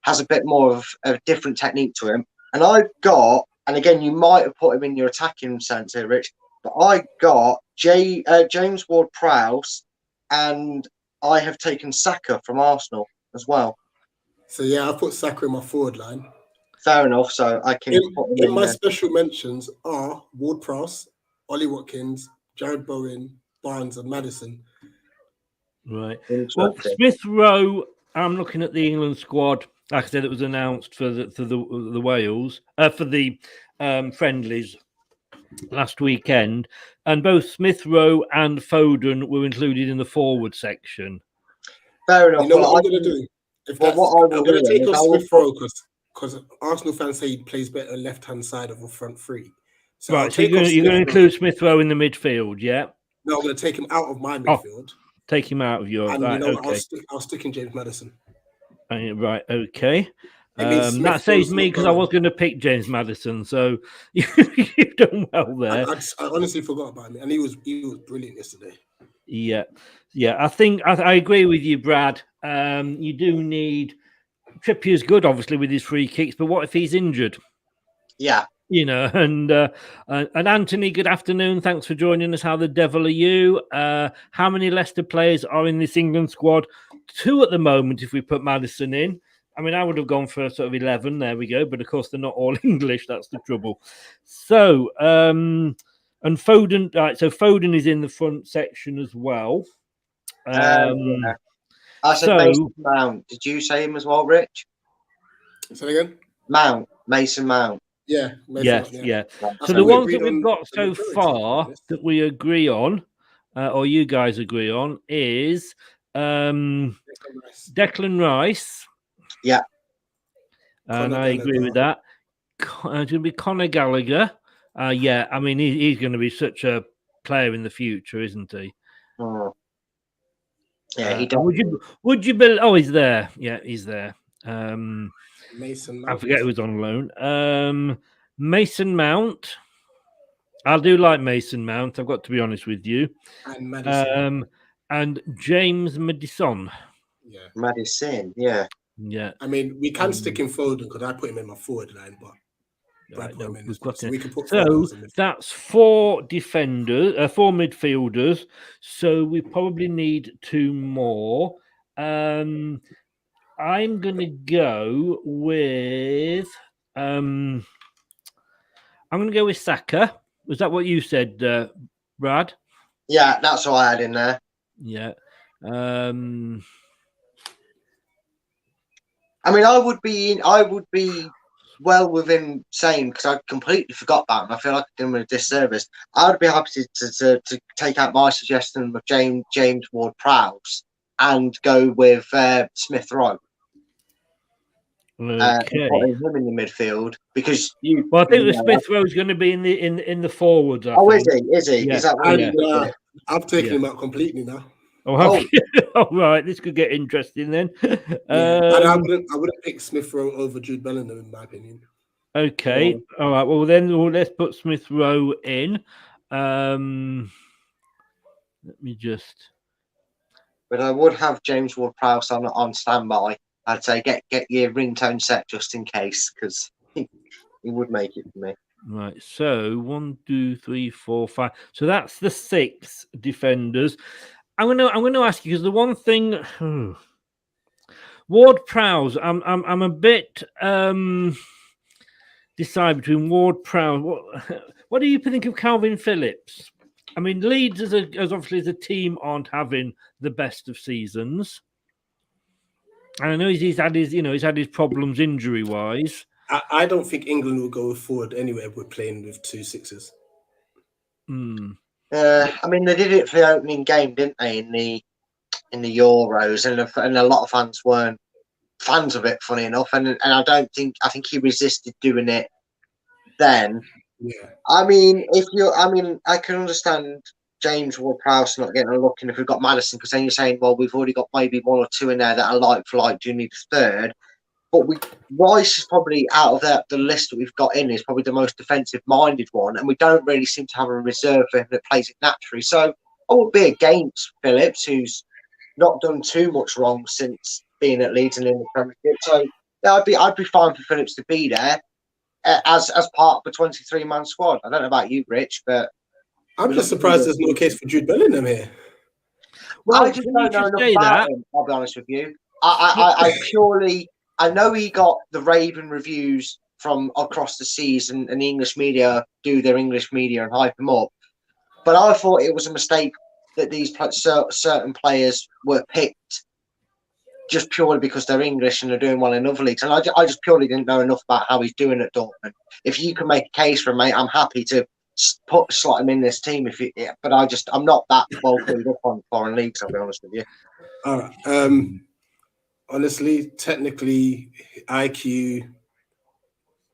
has a bit more of a different technique to him. And I've got, and again, you might have put him in your attacking sense here, Rich, but I got James Ward-Prowse, and I have taken Saka from Arsenal as well. So yeah, I put Saka in my forward line. Fair enough. So I can put him in my special mentions are Ward-Prowse, Ollie Watkins, Jared Bowen, Barnes, and Maddison. Right. Well, Smith Rowe. I'm looking at the England squad. Like I said, it was announced for the Wales for the friendlies last weekend, and both Smith Rowe and Foden were included in the forward section. Fair enough. You know what I'm going to do? I'm going to take off Smith Rowe because Arsenal fans say he plays better left-hand side of a front three. So right, so you're going to include Smith Rowe in the midfield, yeah? No, I'm going to take him out of my midfield. Take him out of your... And right, you know okay. I'll stick in James Maddison. Right, okay. That saves me because I was going to pick James Maddison, so you've done well there. I honestly forgot about him, and he was brilliant yesterday. Yeah. I think I agree with you, Brad. You do need Trippier's good, obviously, with his free kicks, but what if he's injured? Yeah. You know, and Anthony, good afternoon. Thanks for joining us. How the devil are you? How many Leicester players are in this England squad? 2 at the moment, if we put Maddison in. I mean, I would have gone for sort of 11. There we go. But of course, they're not all English. That's the trouble. So, and Foden. Right. So Foden is in the front section as well. I said Mason Mount. Did you say him as well, Rich? Say again. Mason Mount. Yeah. Yeah. So the ones that we've got so far that we agree on, or you guys agree on, is Declan Rice. Yeah. And I agree with that. It's going to be Conor Gallagher. Yeah, I mean, he's going to be such a player in the future, isn't he? Oh. Yeah, he does. Would you believe? Oh, he's there. Yeah, he's there. Mason Mount. I forget who was on loan. Mason Mount. I do like Mason Mount. I've got to be honest with you. And Maddison. And James Maddison. Yeah. Maddison. Yeah. Yeah. I mean, we can stick in Foden because I put him in my forward line, but that's 4 defenders, 4 midfielders. So we probably need 2 more. I'm going to go with Saka. Was that what you said, Brad? Yeah, that's what I had in there. Yeah. I mean, I would be well within saying, because I completely forgot about him. I feel like I did him a disservice. I would be happy to take out my suggestion of James Ward-Prowse and go with Smith Rowe. Okay. Putting him in the midfield because I think Smith Rowe's going to be in the forwards. Is he? Yeah. Is that I've taken him out completely now. Oh, all right. This could get interesting then. And I wouldn't pick Smith Rowe over Jude Bellingham in my opinion. Okay. All right. Well, then let's put Smith Rowe in. Let me just. But I would have James Ward-Prowse on standby. I'd say get your ringtone set just in case, because he would make it for me. Right, so 1, 2, 3, 4, 5. So that's the 6 defenders. I'm gonna ask you, because the one thing, Ward-Prowse, I'm a bit decide between Ward-Prowse. What do you think of Calvin Phillips? I mean, Leeds as obviously as a team aren't having the best of seasons. And I know he's had his problems injury wise. I don't think England will go forward anywhere. We're playing with 2 6s. I mean, they did it for the opening game, didn't they? In the Euros, and a lot of fans weren't fans of it. Funny enough, and I think he resisted doing it then. Yeah. I can understand James Ward-Prowse not getting a look, and if we've got Maddison, because then you're saying, well, we've already got maybe 1 or 2 in there that are like for like. Do you need a third? But Rice is probably out of the list that we've got in is probably the most defensive-minded one, and we don't really seem to have a reserve for him that plays it naturally. So I would be against Phillips, who's not done too much wrong since being at Leeds and in the Premiership. So yeah, I'd be fine for Phillips to be there as part of the 23-man squad. I don't know about you, Rich, but I'm just surprised there's no case for Jude Bellingham here. Well, I just don't know enough about him, I'll be honest with you. I know he got the raving reviews from across the seas, and the English media do their English media and hype him up. But I thought it was a mistake that these certain players were picked just purely because they're English and they're doing well in other leagues. And I just purely didn't know enough about how he's doing at Dortmund. If you can make a case for him, mate, I'm happy to slot him in this team. But I'm not that well clued up on foreign leagues, I'll be honest with you. All right. Honestly, technically, IQ,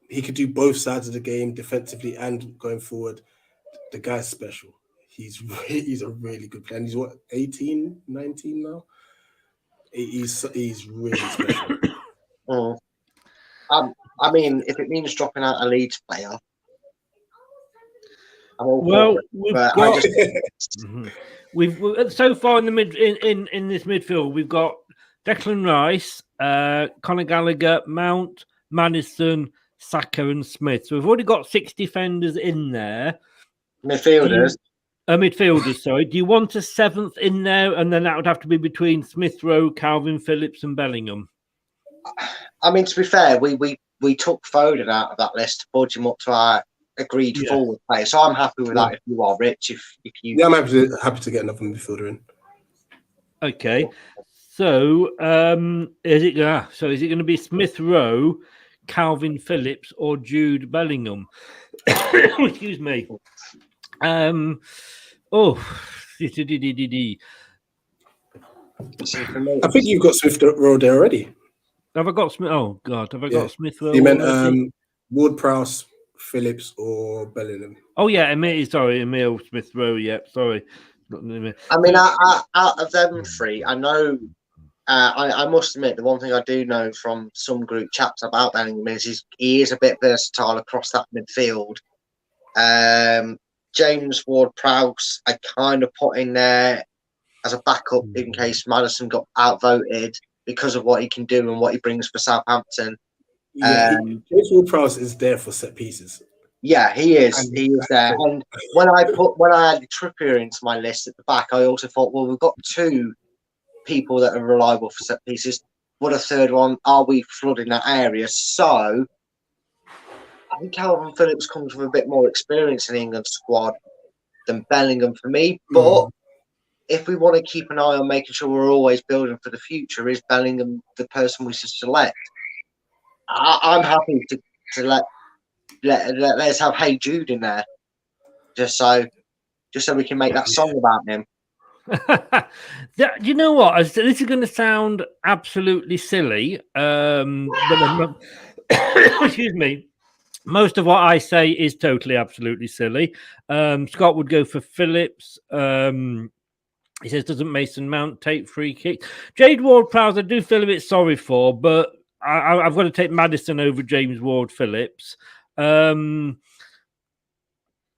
he could do both sides of the game, defensively and going forward. The guy's special. He's a really good player. And he's 18, 19 now? He's really special. I mean, if it means dropping out a Leeds player, I'm all well, we've got, so far in the in this midfield, we've got Declan Rice, Conor Gallagher, Mount, Maddison, Saka, and Smith. So we've already got 6 defenders in there. Midfielders. Midfielders, sorry. Do you want a 7th in there? And then that would have to be between Smith Rowe, Calvin Phillips, and Bellingham. I mean, to be fair, we took Foden out of that list to budge him up to our agreed forward play. So I'm happy with that if you are, Rich. If you... Yeah, I'm happy to get another midfielder in. Okay. So is it going to be Smith Rowe, Calvin Phillips, or Jude Bellingham? Excuse me. I think you've got Smith Rowe there already. Have I got Smith? Oh God, have I got Smith Rowe? You meant Ward-Prowse, Phillips, or Bellingham? Oh yeah, Emil Smith Rowe. Yeah, sorry. I mean, out of them 3, I know. I must admit, the one thing I do know from some group chats about Bellingham is he is a bit versatile across that midfield. James Ward-Prowse, I kind of put in there as a backup in case Maddison got outvoted because of what he can do and what he brings for Southampton. Yeah, James Ward-Prowse is there for set pieces. Yeah, he is. He is there. And when I added Trippier into my list at the back, I also thought, well, we've got 2 people that are reliable for set pieces. What a third one? Are we flooding that area? So I think Calvin Phillips comes with a bit more experience in the England squad than Bellingham for me. But if we want to keep an eye on making sure we're always building for the future, is Bellingham the person we should select? I'm happy to let's have Hey Jude in there, just so we can make that song about him. You know what? This is going to sound absolutely silly, but excuse me. Most of what I say is totally, absolutely silly. Scott would go for Phillips. He says, doesn't Mason Mount take free kicks? Jade Ward-Prowse, I do feel a bit sorry for, but I've got to take Maddison over James Ward-Phillips.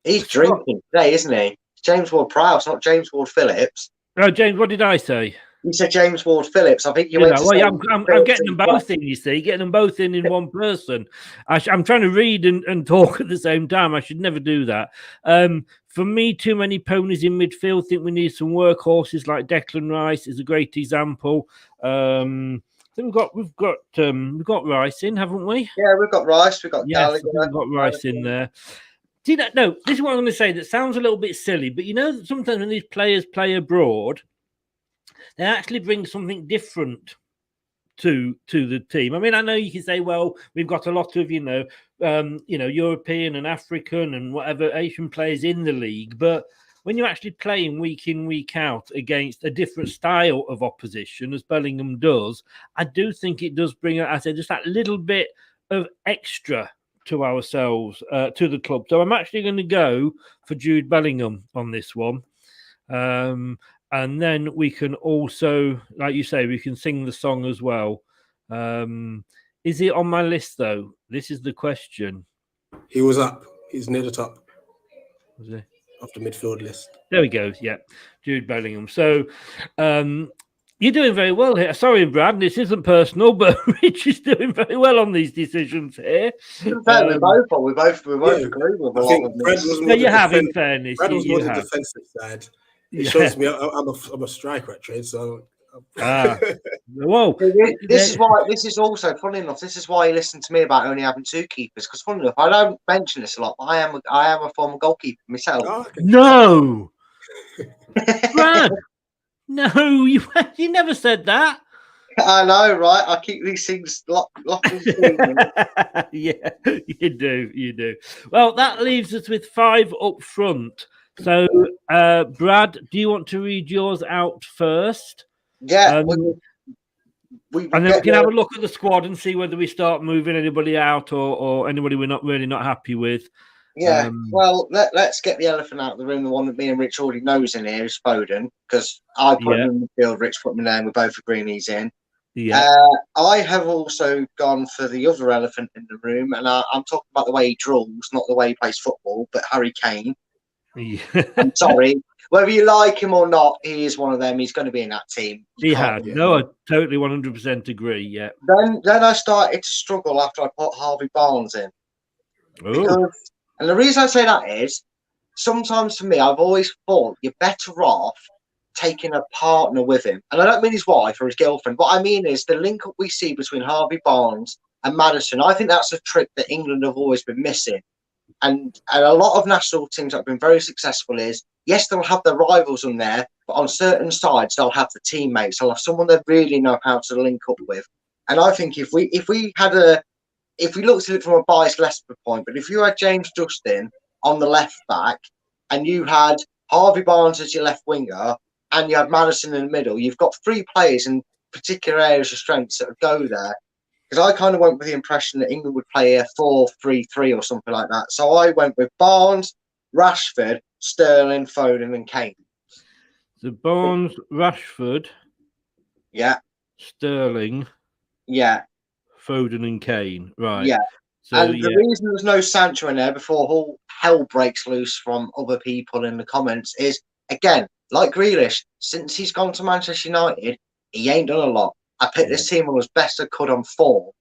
He's drinking today, isn't he? James Ward-Prowse, not James Ward-Phillips. Oh, James, what did I say? You said James Ward-Phillips. I think you went to say I'm getting them both in, you see, getting them both in one person. I'm trying to read and talk at the same time. I should never do that. For me, too many ponies in midfield. Think we need some workhorses like Declan Rice is a great example. I think we've got Rice in, haven't we? Yeah, we've got Rice. We've got Gallagher. Gallagher. We've got Rice in there. Do you know, no, this is what I'm going to say. That sounds a little bit silly, but you know that sometimes when these players play abroad, they actually bring something different to the team. I mean, I know you can say, well, we've got a lot of European and African and whatever Asian players in the league, but when you're actually playing week in, week out against a different style of opposition, as Bellingham does, I do think it does bring, I say, just that little bit of extra to ourselves, to the club. So I'm actually going to go for Jude Bellingham on this one. And then we can also, like you say, we can sing the song as well. Is it on my list, though? This is the question. He was up. He's near the top. Was he? Of the midfield list. There we go. Yeah, Jude Bellingham. So you're doing very well here. Sorry, Brad, this isn't personal, but Rich is doing very well on these decisions here. We both agree with a lot of this. Yeah, you have, in fairness. Brad was more the defensive side. It shows me I'm a striker at trade, so. Whoa! This is why. This is also funny enough. This is why you listen to me about only having two keepers. Because funny enough, I don't mention this a lot. But I am a former goalkeeper myself. Oh, okay. No, Brad. No, you never said that. I know, right? I keep these things locked. Yeah, you do. Well, that leaves us with 5 up front. So, Brad, do you want to read yours out first? Yeah. And then we can have a look at the squad and see whether we start moving anybody out or anybody we're not happy with. Yeah. Well, let's get the elephant out of the room. The one that me and Rich already knows in here is Foden, because I put him in the field, Rich put him in there, and we're both agreeing he's in. Yeah. I have also gone for the other elephant in the room, and I'm talking about the way he draws, not the way he plays football, but Harry Kane. Yeah. I'm sorry. Whether you like him or not, he is one of them. He's going to be in that team. No, I totally 100% agree. Yeah. Then I started to struggle after I put Harvey Barnes in. And the reason I say that is, sometimes for me, I've always thought you're better off taking a partner with him. And I don't mean his wife or his girlfriend. What I mean is the link up we see between Harvey Barnes and Maddison. I think that's a trick that England have always been missing. And a lot of national teams that have been very successful is, yes, they'll have their rivals on there, but on certain sides, they'll have the teammates. They'll have someone they really know how to link up with. And I think if we looked at it from a biased Leicester point, but if you had James Justin on the left back and you had Harvey Barnes as your left winger and you had Maddison in the middle, you've got 3 players in particular areas of strengths that would go there. Because I kind of went with the impression that England would play a 4-3-3 or something like that. So I went with Barnes, Rashford, Sterling, Foden, and Kane. So Barnes, Rashford, yeah, Sterling, yeah, Foden, and Kane. Right. Yeah. So, and the reason there's no Sancho in there before all hell breaks loose from other people in the comments is, again, like Grealish, since he's gone to Manchester United, he ain't done a lot. I picked this team on as best I could on 4.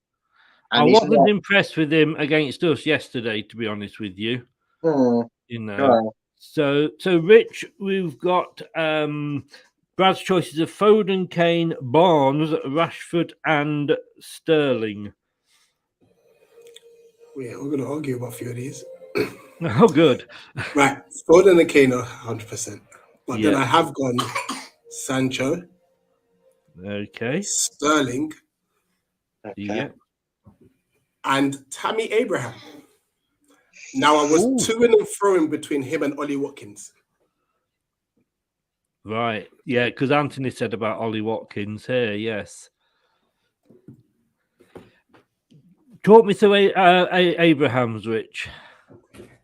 I wasn't impressed with him against us yesterday, to be honest with you. You know. So Rich, we've got Brad's choices of Foden, Kane, Barnes, Rashford, and Sterling. Yeah, we're going to argue about a few of these. Oh, good. Right, Foden and Kane are 100%. But then I have gone Sancho. Okay. Sterling. Okay. Yeah. And Tammy Abraham. Now, I was to and fro between him and Ollie Watkins. Right. Yeah, because Anthony said about Ollie Watkins here, yes. Talk me through Abraham's, Rich.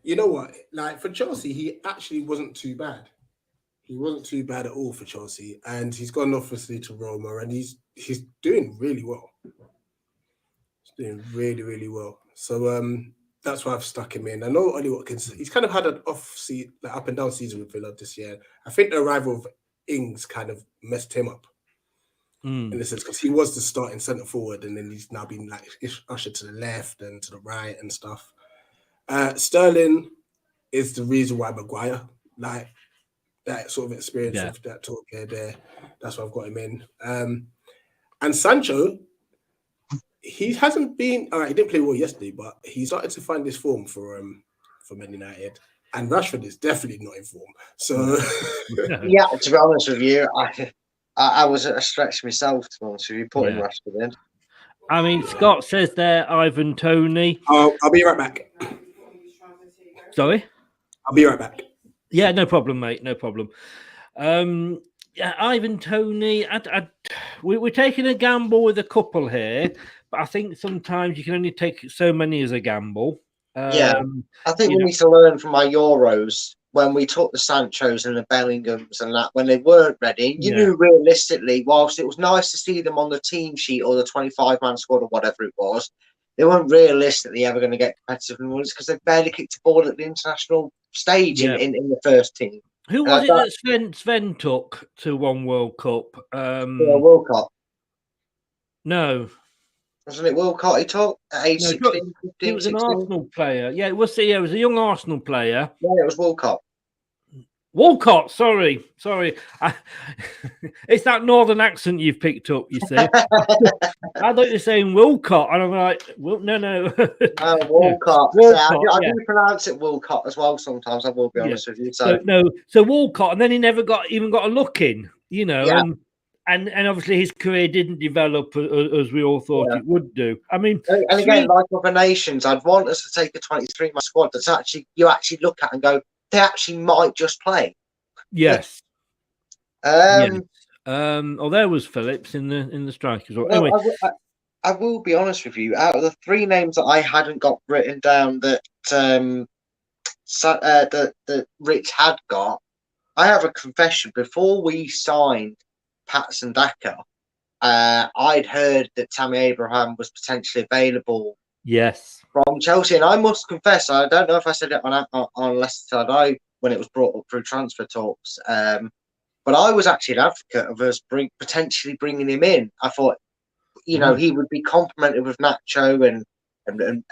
You know what? Like, for Chelsea, he actually wasn't too bad. He wasn't too bad at all for Chelsea. And he's gone obviously to Roma, and he's doing really well. He's doing really, really well. So That's why I've stuck him in. I know Ollie Watkins. He's kind of had an up and down season with Villa this year. I think the arrival of Ings kind of messed him up in a sense because he was the starting centre forward, and then he's now been like ushered to the left and to the right and stuff. Sterling is the reason why Maguire, like that sort of experience of that talk there. That's why I've got him in. And Sancho. He hasn't been all right. He didn't play well yesterday, but he started to find his form for Man United. And Rashford is definitely not in form. So yeah, to be honest with you, I was at a stretch myself. To be honest with you, putting Rashford in. I mean, Scott says there, Ivan Toney. I'll be right back. Sorry, I'll be right back. Yeah, no problem, mate. No problem. Yeah, Ivan Toney. We're taking a gamble with a couple here. But I think sometimes you can only take so many as a gamble. I think we need to learn from our Euros when we took the Sanchos and the Bellinghams and that when they weren't ready. You knew realistically, whilst it was nice to see them on the team sheet or the 25-man squad or whatever it was, they weren't realistically ever going to get competitive in the because they barely kicked a ball at the international stage in the first team. Who was it that Sven took to one World Cup? World Cup? No. Wasn't it Wilcott he took at age 16, 15, He was 16? an Arsenal player. Yeah, it was a young Arsenal player. Yeah, it was Wilcott. Walcott, sorry. It's that northern accent you've picked up, you see. I thought you were saying Wilcott, and I'm like, well, no. Walcott. Walcott, I do pronounce it Wilcott as well sometimes, I will be honest with you. So Walcott, and then he never even got a look in, you know, and obviously his career didn't develop as we all thought it would do. I mean, and again, like other nations, I'd want us to take a 23-man squad that's you actually look at and go, they actually might just play. Yes. There was Phillips in the strikers. Anyway, I will be honest with you. Out of the three names that I hadn't got written down that that Rich had got, I have a confession. Before we signed Patson Daka, I'd heard that Tammy Abraham was potentially available. Yes. From Chelsea, and I must confess, I don't know if I said it on Leicester Tide when it was brought up through transfer talks, but I was actually an advocate of us potentially bringing him in. I thought, he would be complemented with Nacho and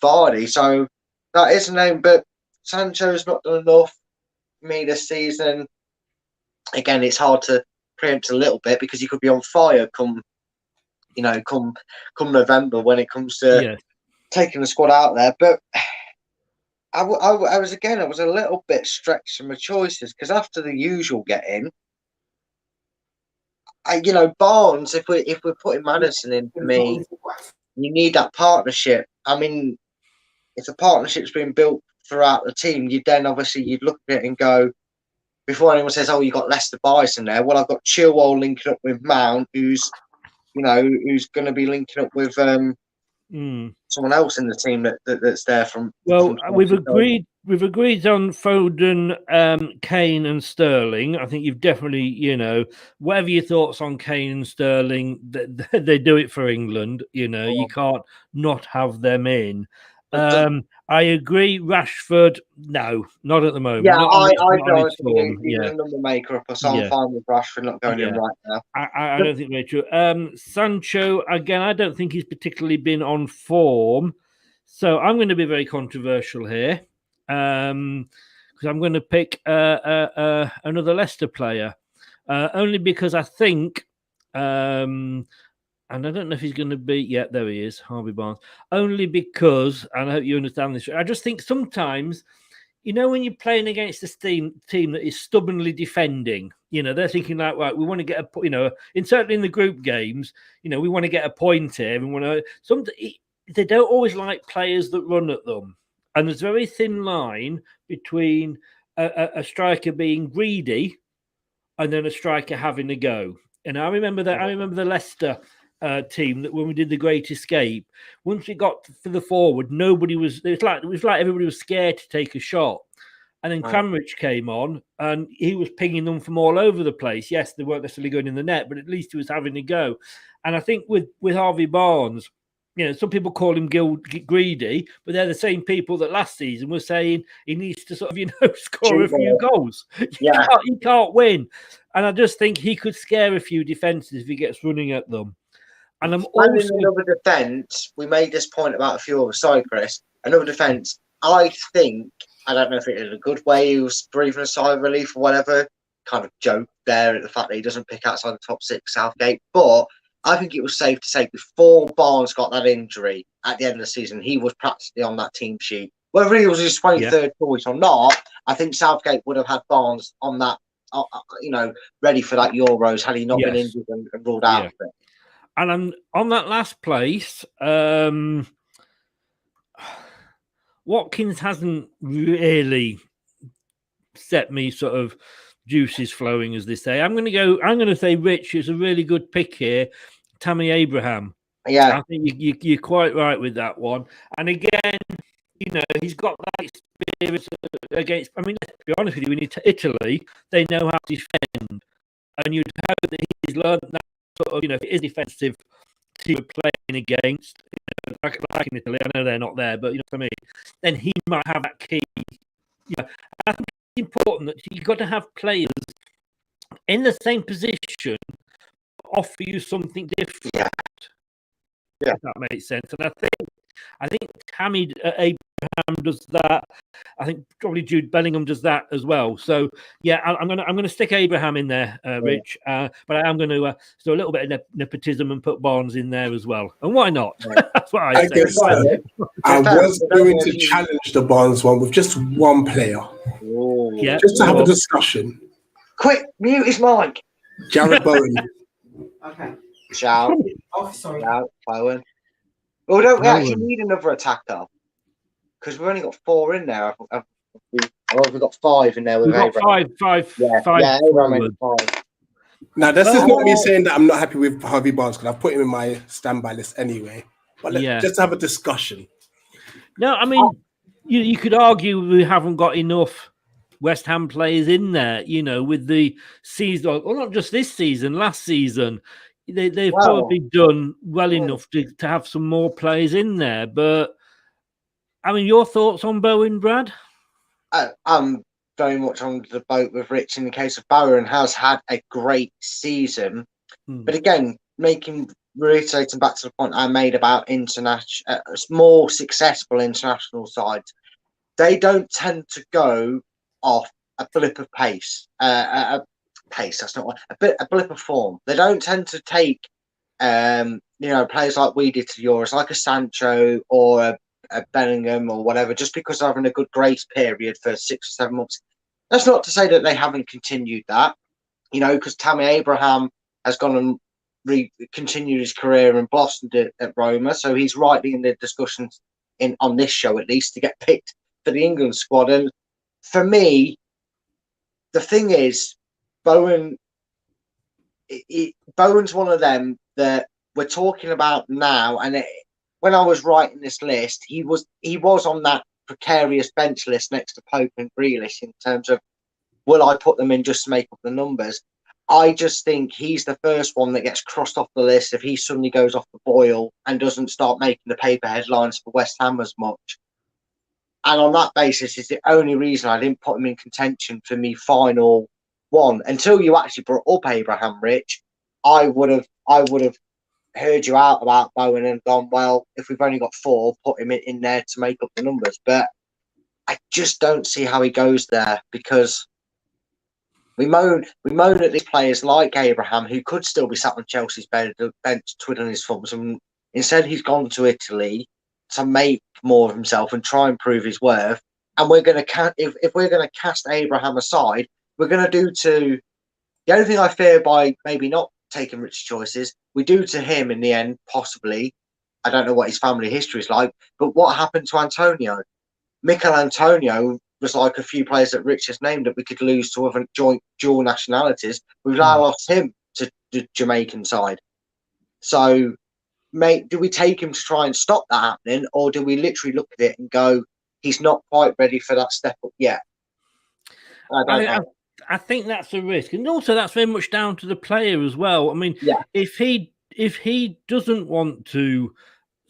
Vardy, so that is a name. But Sancho's not done enough for me this season. Again, it's hard to preempt a little bit because he could be on fire come November when it comes to taking the squad out there. But I was a little bit stretched in my choices because after the usual get in, Barnes, if we're putting Maddison in for me, you need that partnership. I mean, if the partnership's been built throughout the team, you'd look at it and go, before anyone says, "Oh, you got Leicester Bison there," well, I've got Chilwell linking up with Mount, who's going to be linking up with someone else in the team that's there from. Well, we've agreed on Foden, Kane, and Sterling. I think you've definitely, whatever your thoughts on Kane and Sterling, they do it for England. You can't not have them in. I agree. Rashford, no, not at the moment. Yeah, I don't. He's a number maker up, so I'm fine with Rashford not going in right now. I don't think very true. Sancho, again, I don't think he's particularly been on form, so I'm going to be very controversial here because I'm going to pick another Leicester player, only because I think. And I don't know if he's going to be... Yeah, there he is, Harvey Barnes. Only because, and I hope you understand this, I just think sometimes, when you're playing against a team that is stubbornly defending, they're thinking like, right, we want to get certainly in the group games, we want to get a point here. They don't always like players that run at them. And there's a very thin line between a striker being greedy and then a striker having a go. And I remember the Leicester... team that when we did the Great Escape, once we got for the forward, nobody was. It was like everybody was scared to take a shot, and then Cranbridge came on and he was pinging them from all over the place. Yes, they weren't necessarily going in the net, but at least he was having a go. And I think with Harvey Barnes, some people call him greedy, but they're the same people that last season were saying he needs to sort of, score a few goals. He can't win. And I just think he could scare a few defences if he gets running at them. And I'm also... another defence, we made this point about a few others. Sorry, Chris. Another defence, I think, I don't know if it is a good way he was breathing a sigh of relief or whatever, kind of joke there at the fact that he doesn't pick outside the top 6 Southgate, but I think it was safe to say before Barnes got that injury at the end of the season, he was practically on that team sheet. Whether he was his 23rd choice or not, I think Southgate would have had Barnes on that, ready for that Euros had he not been injured and ruled out of it. And I'm on that last place. Watkins hasn't really set me sort of juices flowing, as they say. I'm going to say Rich is a really good pick here. Tammy Abraham. Yeah. I think you're quite right with that one. And again, he's got that experience against, let's be honest with you, in Italy, they know how to defend. And you'd hope that he's learned that sort of, if it is defensive team playing against, like in Italy, I know they're not there, but you know what I mean, then he might have that key. I think it's important that you've got to have players in the same position offer you something different. Yeah. If that makes sense. And I think Tammy Abraham does that. I think probably Jude Bellingham does that as well. So I'm gonna stick Abraham in there, Rich. But I am going to do a little bit of nepotism and put Barnes in there as well. And why not? That's what I say. I was going to challenge the Barnes one with just one player, just to have a discussion. Quick, mute his mic. Jared Bowen. Okay. Shout. Oh, sorry. Shout. Bowen. Well, don't we actually need another attacker? Because we've only got 4 in there. We've got 5 in there with Abraham. We've got five. Yeah, Abraham 5. Now, this is not me saying that I'm not happy with Harvey Barnes, because I've put him in my standby list anyway. But let's just have a discussion. No, I mean, you could argue we haven't got enough West Ham players in there, with the season, or not just this season, last season. They've probably done well enough to have some more players in there. But, I mean, your thoughts on Bowen, Brad? I'm very much on the boat with Rich in the case of Bowen. Has had a great season. But again, reiterating back to the point I made about more successful international sides, they don't tend to go off a blip of pace. That's not one. A blip of form. They don't tend to take, players like we did to Euros, like a Sancho or a Bellingham or whatever, just because they're having a good grace period for 6 or 7 months. That's not to say that they haven't continued that, because Tammy Abraham has gone and continued his career and blossomed at Roma, so he's rightly in the discussions on this show at least to get picked for the England squad. And for me, the thing is, Bowen's one of them that we're talking about now, and when I was writing this list, he was on that precarious bench list next to Pope and Grealish in terms of will I put them in just to make up the numbers. I just think he's the first one that gets crossed off the list if he suddenly goes off the boil and doesn't start making the paper headlines for West Ham as much. And on that basis, is the only reason I didn't put him in contention for me final one. Until you actually brought up Abraham, Rich, I would have heard you out about Bowen and gone, well, if we've only got 4, put him in there to make up the numbers. But I just don't see how he goes there, because we moan at these players like Abraham, who could still be sat on Chelsea's bench twiddling his thumbs, and instead he's gone to Italy to make more of himself and try and prove his worth. And we're going to if we're going to cast Abraham aside, we're going to do to the only thing I fear by maybe not taking Rich's choices, we do to him in the end, possibly. I don't know what his family history is like, but what happened to Antonio? Mikel Antonio was like a few players that Rich has named that we could lose to other dual nationalities. We've now lost him to the Jamaican side. So, mate, do we take him to try and stop that happening, or do we literally look at it and go, he's not quite ready for that step up yet? I think that's a risk, and also that's very much down to the player as well. I mean, if he doesn't want to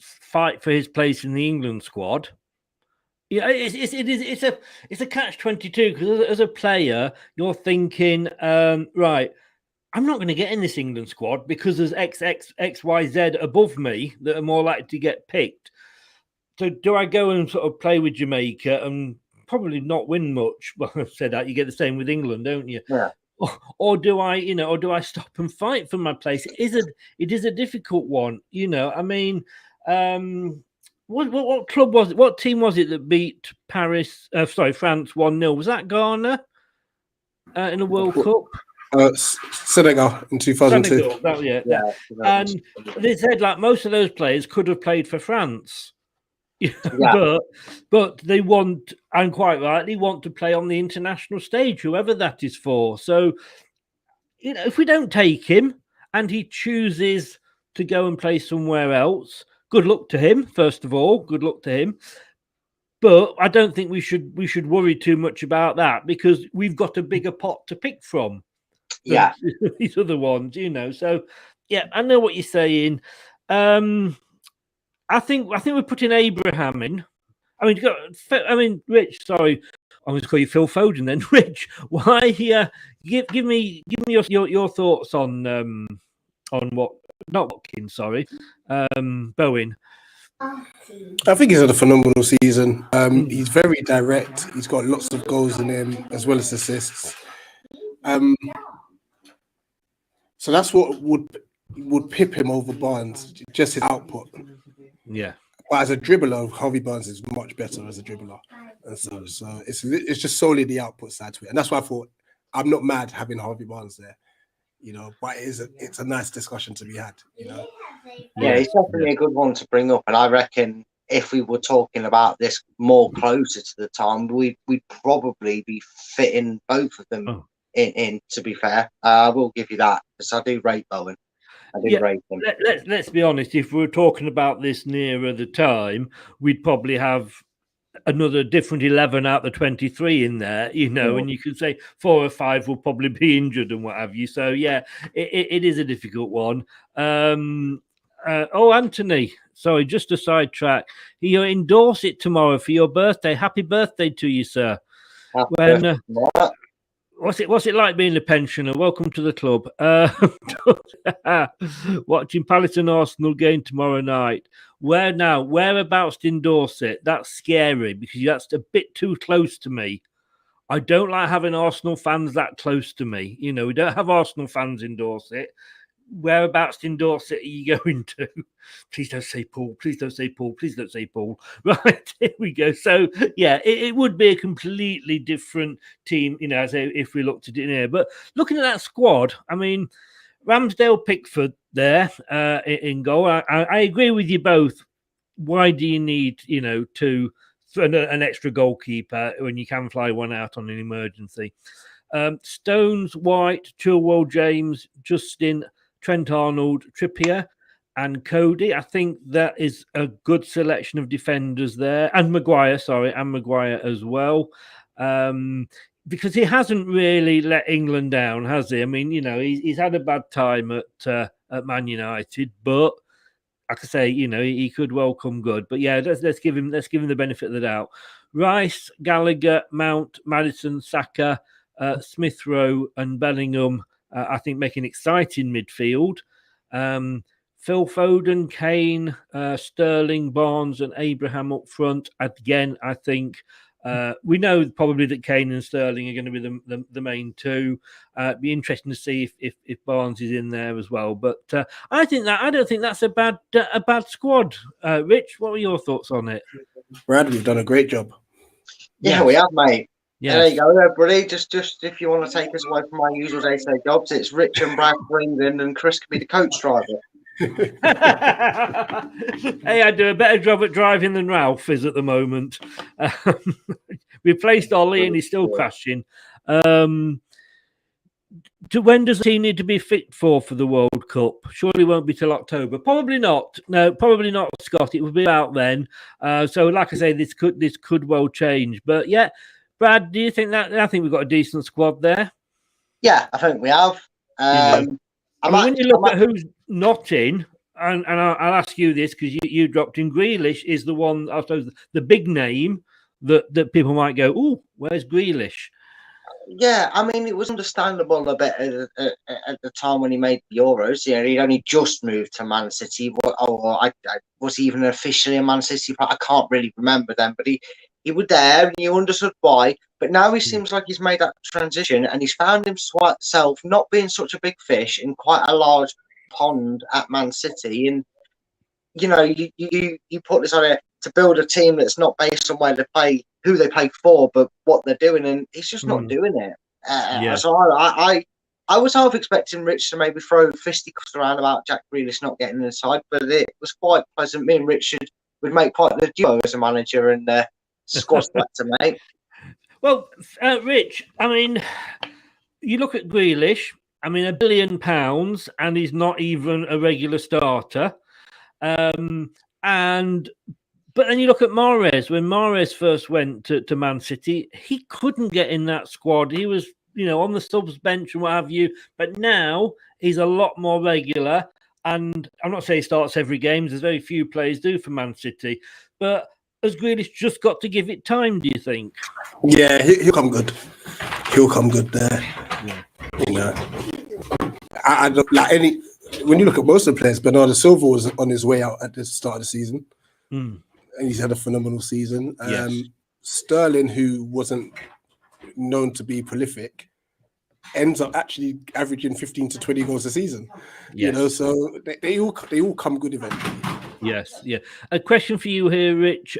fight for his place in the England squad. Yeah, it's a catch-22 because as a player, you're thinking, right, I'm not going to get in this England squad because there's XYZ above me that are more likely to get picked. So do I go and sort of play with Jamaica and probably not win much? Well, I've said that you get the same with England, don't you? Yeah. Or do I stop and fight for my place? It is a difficult one, I mean, what club was it? What team was it that beat France 1-0? Was that Ghana in a World Cup? Senegal in 2002. Senegal, and they said like most of those players could have played for France. But they want, and quite rightly, want to play on the international stage, whoever that is for. So, if we don't take him and he chooses to go and play somewhere else, good luck to him. First of all, good luck to him. But I don't think we should worry too much about that because we've got a bigger pot to pick from. Yeah, these other ones, So, yeah, I know what you're saying. I think we're putting Abraham in. I mean, Rich. Sorry, I'm going to call you Phil Foden then. Rich, why? Give me your thoughts on what? Not Watkins. Sorry, Bowen. I think he's had a phenomenal season. He's very direct. He's got lots of goals in him as well as assists. So that's what would pip him over Barnes, just his output. Yeah. But as a dribbler, Harvey Barnes is much better as a dribbler. And so it's just solely the output side to it. And that's why I thought I'm not mad having Harvey Barnes there, but it's a nice discussion to be had, Yeah, it's definitely a good one to bring up. And I reckon if we were talking about this more closer to the time, we'd probably be fitting both of them in, to be fair. I will give you that because I do rate Bowen. Let's be honest. If we were talking about this nearer the time, we'd probably have another different 11 out of the 23 in there, and you could say 4 or 5 will probably be injured and what have you. So yeah, it is a difficult one. Anthony, sorry, just a sidetrack. You endorse it tomorrow for your birthday. Happy birthday to you, sir. What's it like being a pensioner? Welcome to the club. Watching Palace and Arsenal game tomorrow night. Whereabouts in Dorset? That's scary because that's a bit too close to me. I don't like having Arsenal fans that close to me. We don't have Arsenal fans in Dorset. Whereabouts in Dorset are you going to? Please don't say Paul. Please don't say Paul. Please don't say Paul. Right, here we go. So, yeah, it would be a completely different team, if we looked at it in here. But looking at that squad, I mean, Ramsdale, Pickford there in goal. I agree with you both. Why do you need, an extra goalkeeper when you can fly one out on an emergency? Stones, White, Chilwell, James, Justin, Trent Arnold, Trippier, and Cody. I think that is a good selection of defenders there. And Maguire as well. Because he hasn't really let England down, has he? I mean, he's had a bad time at Man United, but like I say, he could well come good. But yeah, let's give him the benefit of the doubt. Rice, Gallagher, Mount, Maddison, Saka, Smith Rowe, and Bellingham. I think make an exciting midfield. Phil Foden, Kane, Sterling, Barnes, and Abraham up front. Again, I think we know probably that Kane and Sterling are going to be the main two. Be interesting to see if Barnes is in there as well. But I don't think that's a bad squad. Rich, what were your thoughts on it? Brad, we've done a great job. Yeah, we have, mate. Yes. There you go, everybody. Just if you want to take us away from our usual day-to-day jobs, it's Rich and Brad for England, and Chris could be the coach driver. Hey, I do a better job at driving than Ralph is at the moment. Replaced Ollie, and he's still crashing. When does he need to be fit for the World Cup? Surely won't be till October. Probably not. No, probably not, Scott. It will be out then. So, like I say, this could well change. But yeah. Brad, do you think that? I think we've got a decent squad there. Yeah, I think we have. When you look at who's not in, and I'll ask you this because you dropped in. Grealish is the one, I suppose, the big name that people might go, "Oh, where's Grealish?" Yeah, I mean, it was understandable a bit at the time when he made the Euros. You know, he'd only just moved to Man City. I was even officially a Man City. I can't really remember then, but he was there and you understood why. But now he seems like he's made that transition and he's found himself not being such a big fish in quite a large pond at Man City. And, you know, you put this on it to build a team that's not based on where they play, who they play for, but what they're doing, and he's just not doing it. So I was half expecting Rich to maybe throw fisticuffs around about Jack Grealish not getting inside, but it was quite pleasant. Me and Richard would make quite the duo as a manager and squad selector, mate. Well, Rich, I mean, you look at Grealish. I mean, £1 billion, and he's not even a regular starter. But then you look at Mahrez. When Mahrez first went to Man City, he couldn't get in that squad. He was, you know, on the subs bench and what have you. But now he's a lot more regular. And I'm not saying he starts every game. There's very few players do for Man City. But has Grealish just got to give it time, do you think? Yeah, he'll come good. He'll come good there. Yeah. You know, I don't like any. When you look at most of the players, Bernardo Silva was on his way out at the start of the season. And he's had a phenomenal season. Yes. Sterling, who wasn't known to be prolific, ends up actually averaging 15 to 20 goals a season. Yes. You know, so they all come good eventually. Yes, yeah. A question for you here, Rich.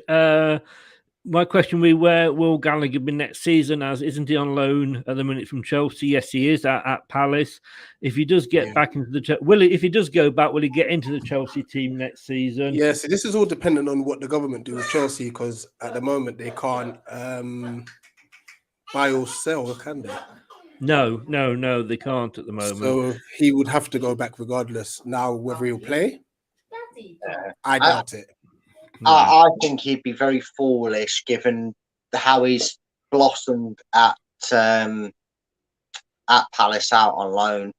My question will be, where will Gallagher be next season? As isn't he on loan at the minute from Chelsea? Yes, he is at Palace. If he does get back into if he does go back, will he get into the Chelsea team next season? Yeah, so this is all dependent on what the government do with Chelsea, because at the moment they can't buy or sell, can they? No, they can't at the moment. So he would have to go back regardless. Now, whether he'll play, I doubt it. I think he'd be very foolish given how he's blossomed at Palace out on loan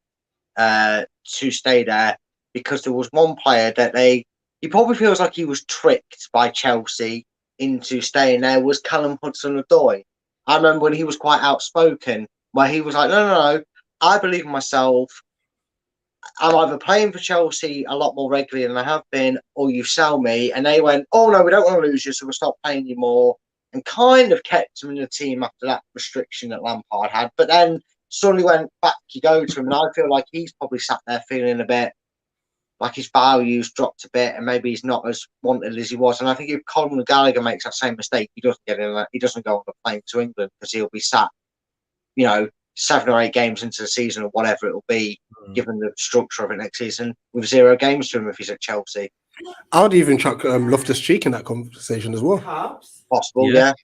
to stay there, because there was one player that he probably feels like he was tricked by Chelsea into staying there, was Callum Hudson-Odoi. I remember when he was quite outspoken, where he was like, no, I believe in myself. I'm either playing for Chelsea a lot more regularly than I have been, or you sell me. And they went, oh, no, we don't want to lose you, so we'll stop paying you more. And kind of kept him in the team after that restriction that Lampard had. But then suddenly went back, you go to him. And I feel like he's probably sat there feeling a bit like his values dropped a bit and maybe he's not as wanted as he was. And I think if Conor Gallagher makes that same mistake, he doesn't get in. He doesn't go on the plane to England, because he'll be sat, you know, 7 or 8 games into the season or whatever it will be, given the structure of it next season, with 0 games to him if he's at Chelsea. I would even chuck Loftus-Cheek in that conversation as well. Possible, yeah.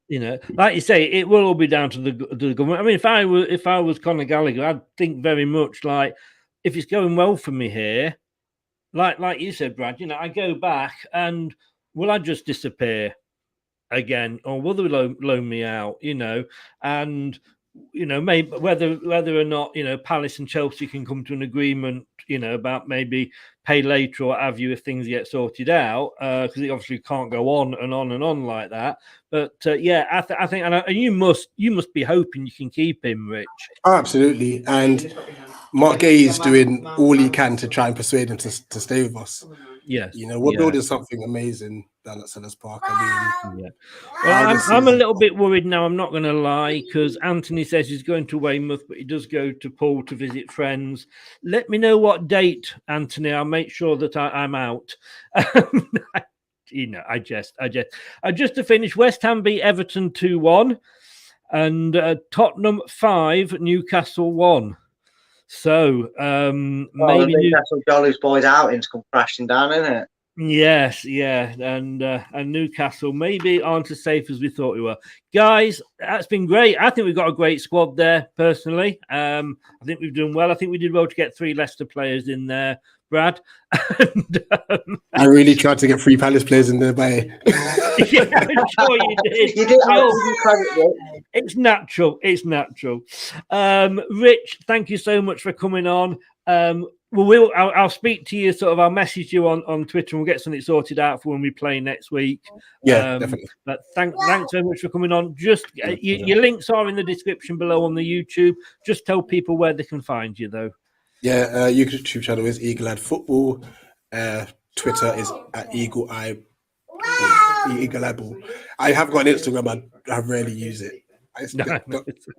You know, like you say, it will all be down to the government. I mean, if I was Conor Gallagher, I'd think very much like, if it's going well for me here, like you said, Brad, you know, I go back and will I just disappear again, or will they loan me out? You know, and you know, maybe whether or not, you know, Palace and Chelsea can come to an agreement, you know, about maybe pay later or what have you if things get sorted out, because it obviously can't go on and on and on like that. But yeah, I think, and you must be hoping you can keep him, Rich. Oh, absolutely, and Mark Gay is doing all he can to try and persuade him to stay with us. Yes, you know, we're building something amazing down at Sellers Park. I mean, well, I'm a little bit worried now, I'm not going to lie, because Anthony says he's going to Weymouth, but he does go to Poole to visit friends. Let me know what date, Anthony. I'll make sure that I'm out. You know, I just to finish, West Ham beat Everton 2-1, and Tottenham 5, Newcastle 1. So maybe Newcastle Jolly's boys outings come crashing down, isn't it? Yes, yeah, and Newcastle maybe aren't as safe as we thought we were. Guys, that's been great. I think we've got a great squad there, personally. I think we've done well. I think we did well to get 3 Leicester players in there, Brad. And, I really tried to get 3 Palace players in there, but yeah, I'm sure you did. You did. It's natural. It's natural. Rich, thank you so much for coming on. I'll speak to you. I'll message you on Twitter, and we'll get something sorted out for when we play next week. Yeah, definitely. But thanks very much for coming on. Just your links are in the description below on the YouTube. Just tell people where they can find you, though. Yeah, YouTube channel is Eagle Ad Football. Twitter is at Eagle Eye Ball. I have got an Instagram. I rarely use it.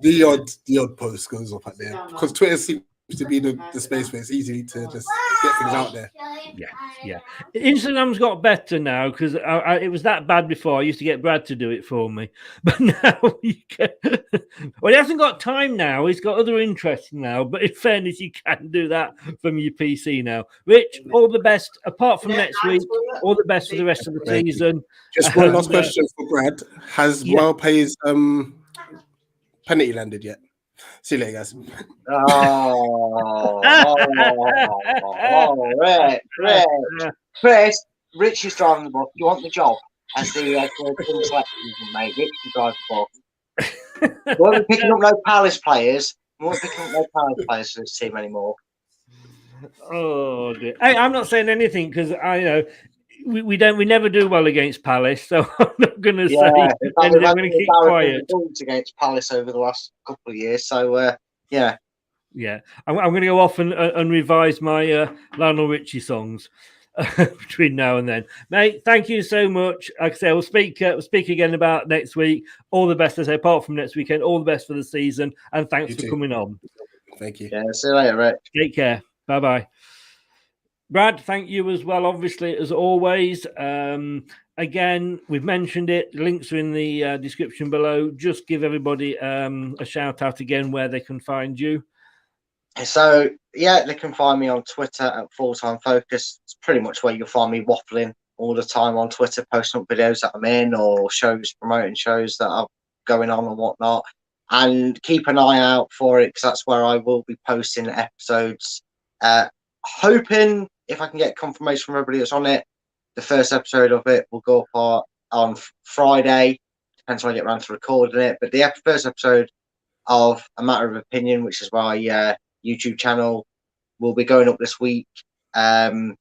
The odd post goes up at there because Twitter seems to be the space where it's easy to just get things out there. Yeah. Instagram's got better now because it was that bad before. I used to get Brad to do it for me, but now you can. Well, he hasn't got time now. He's got other interests now. But in fairness, you can do that from your PC now. Rich, all the best. Apart from next week, all the best for the rest of the season. Just one last question for Brad: Has Wildpay's penalty landed yet? See you later, guys. Chris, Rich is driving the bus. You want the job as the team selection, mate? Rich is driving the bus. We won't be picking up no Palace players. We won't be picking up no Palace players for this team anymore. Oh dear. Hey, I'm not saying anything because I know we never do well against Palace, so I'm not going to say anything. I'm going to keep quiet. Against Palace over the last couple of years, so yeah. I'm going to go off and revise my Lionel Richie songs between now and then, mate. Thank you so much. Like I say, we'll speak again about next week. All the best, I say, apart from next weekend. All the best for the season, and thanks for coming on. Thank you. Yeah, see you later, Rich. Take care. Bye bye. Brad, thank you as well, obviously, as always. Again, we've mentioned it. Links are in the description below. Just give everybody a shout out again where they can find you. So, yeah, they can find me on Twitter at Full-Time Focus. It's pretty much where you'll find me waffling all the time on Twitter, posting up videos that I'm in or promoting shows that are going on and whatnot. And keep an eye out for it because that's where I will be posting episodes. Hoping if I can get confirmation from everybody that's on it, the first episode of it will go up on Friday. Depends when I get around to recording it. But the first episode of A Matter of Opinion, which is my YouTube channel, will be going up this week. So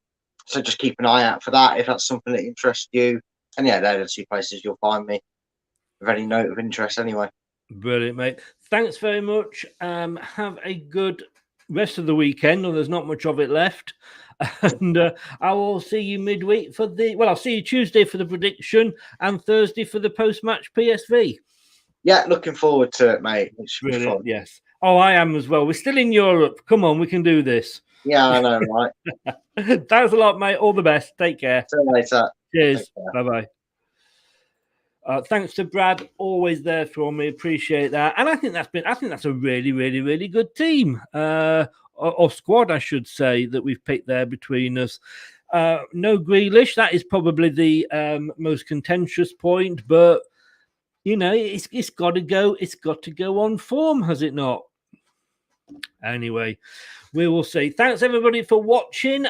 just keep an eye out for that if that's something that interests you. And yeah, they're the two places you'll find me with any note of interest anyway. Brilliant, mate. Thanks very much. Have a good rest of the weekend, or there's not much of it left. And I will see you midweek for I'll see you Tuesday for the prediction and Thursday for the post-match PSV. Yeah, looking forward to it, mate. It's brilliant, yes. Oh, I am as well. We're still in Europe. Come on, we can do this. Yeah, I know, right? Thanks a lot, mate. All the best. Take care. See you later. Cheers. Bye-bye. Thanks to Brad, always there for me. Appreciate that. And I think that's a really, really, really good team. Or squad, I should say, that we've picked there between us. No Grealish. That is probably the most contentious point, but you know, it's got to go. It's got to go on form, has it not? Anyway, we will see. Thanks everybody for watching.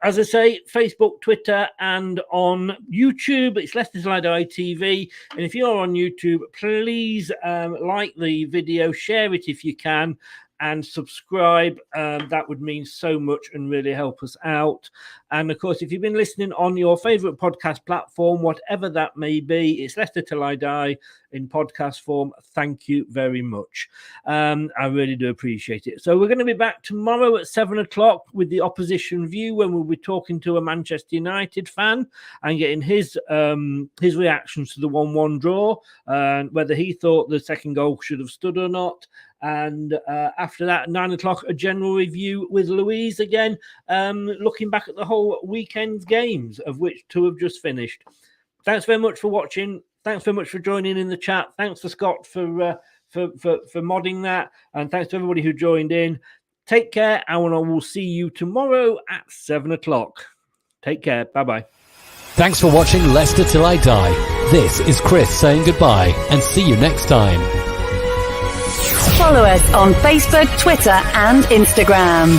As I say, Facebook, Twitter, and on YouTube, it's Leicester Till I Die TV. And if you're on YouTube, please like the video, share it if you can, and subscribe. That would mean so much and really help us out. And of course, if you've been listening on your favorite podcast platform, whatever that may be, it's Leicester Till I Die in podcast form. Thank you very much. I really do appreciate it. So we're going to be back tomorrow at 7:00 with the opposition view, when we'll be talking to a Manchester United fan and getting his reactions to the 1-1 draw, and whether he thought the second goal should have stood or not. And after that, 9:00, a general review with Louise again, looking back at the whole weekend's games, of which 2 have just finished. Thanks very much for watching. Thanks very much for joining in the chat. Thanks to Scott for modding that, and thanks to everybody who joined in. Take care, and I will see you tomorrow at 7:00. Take care. Bye bye. Thanks for watching Leicester Till I Die. This is Chris saying goodbye, and see you next time. Follow us on Facebook, Twitter, and Instagram.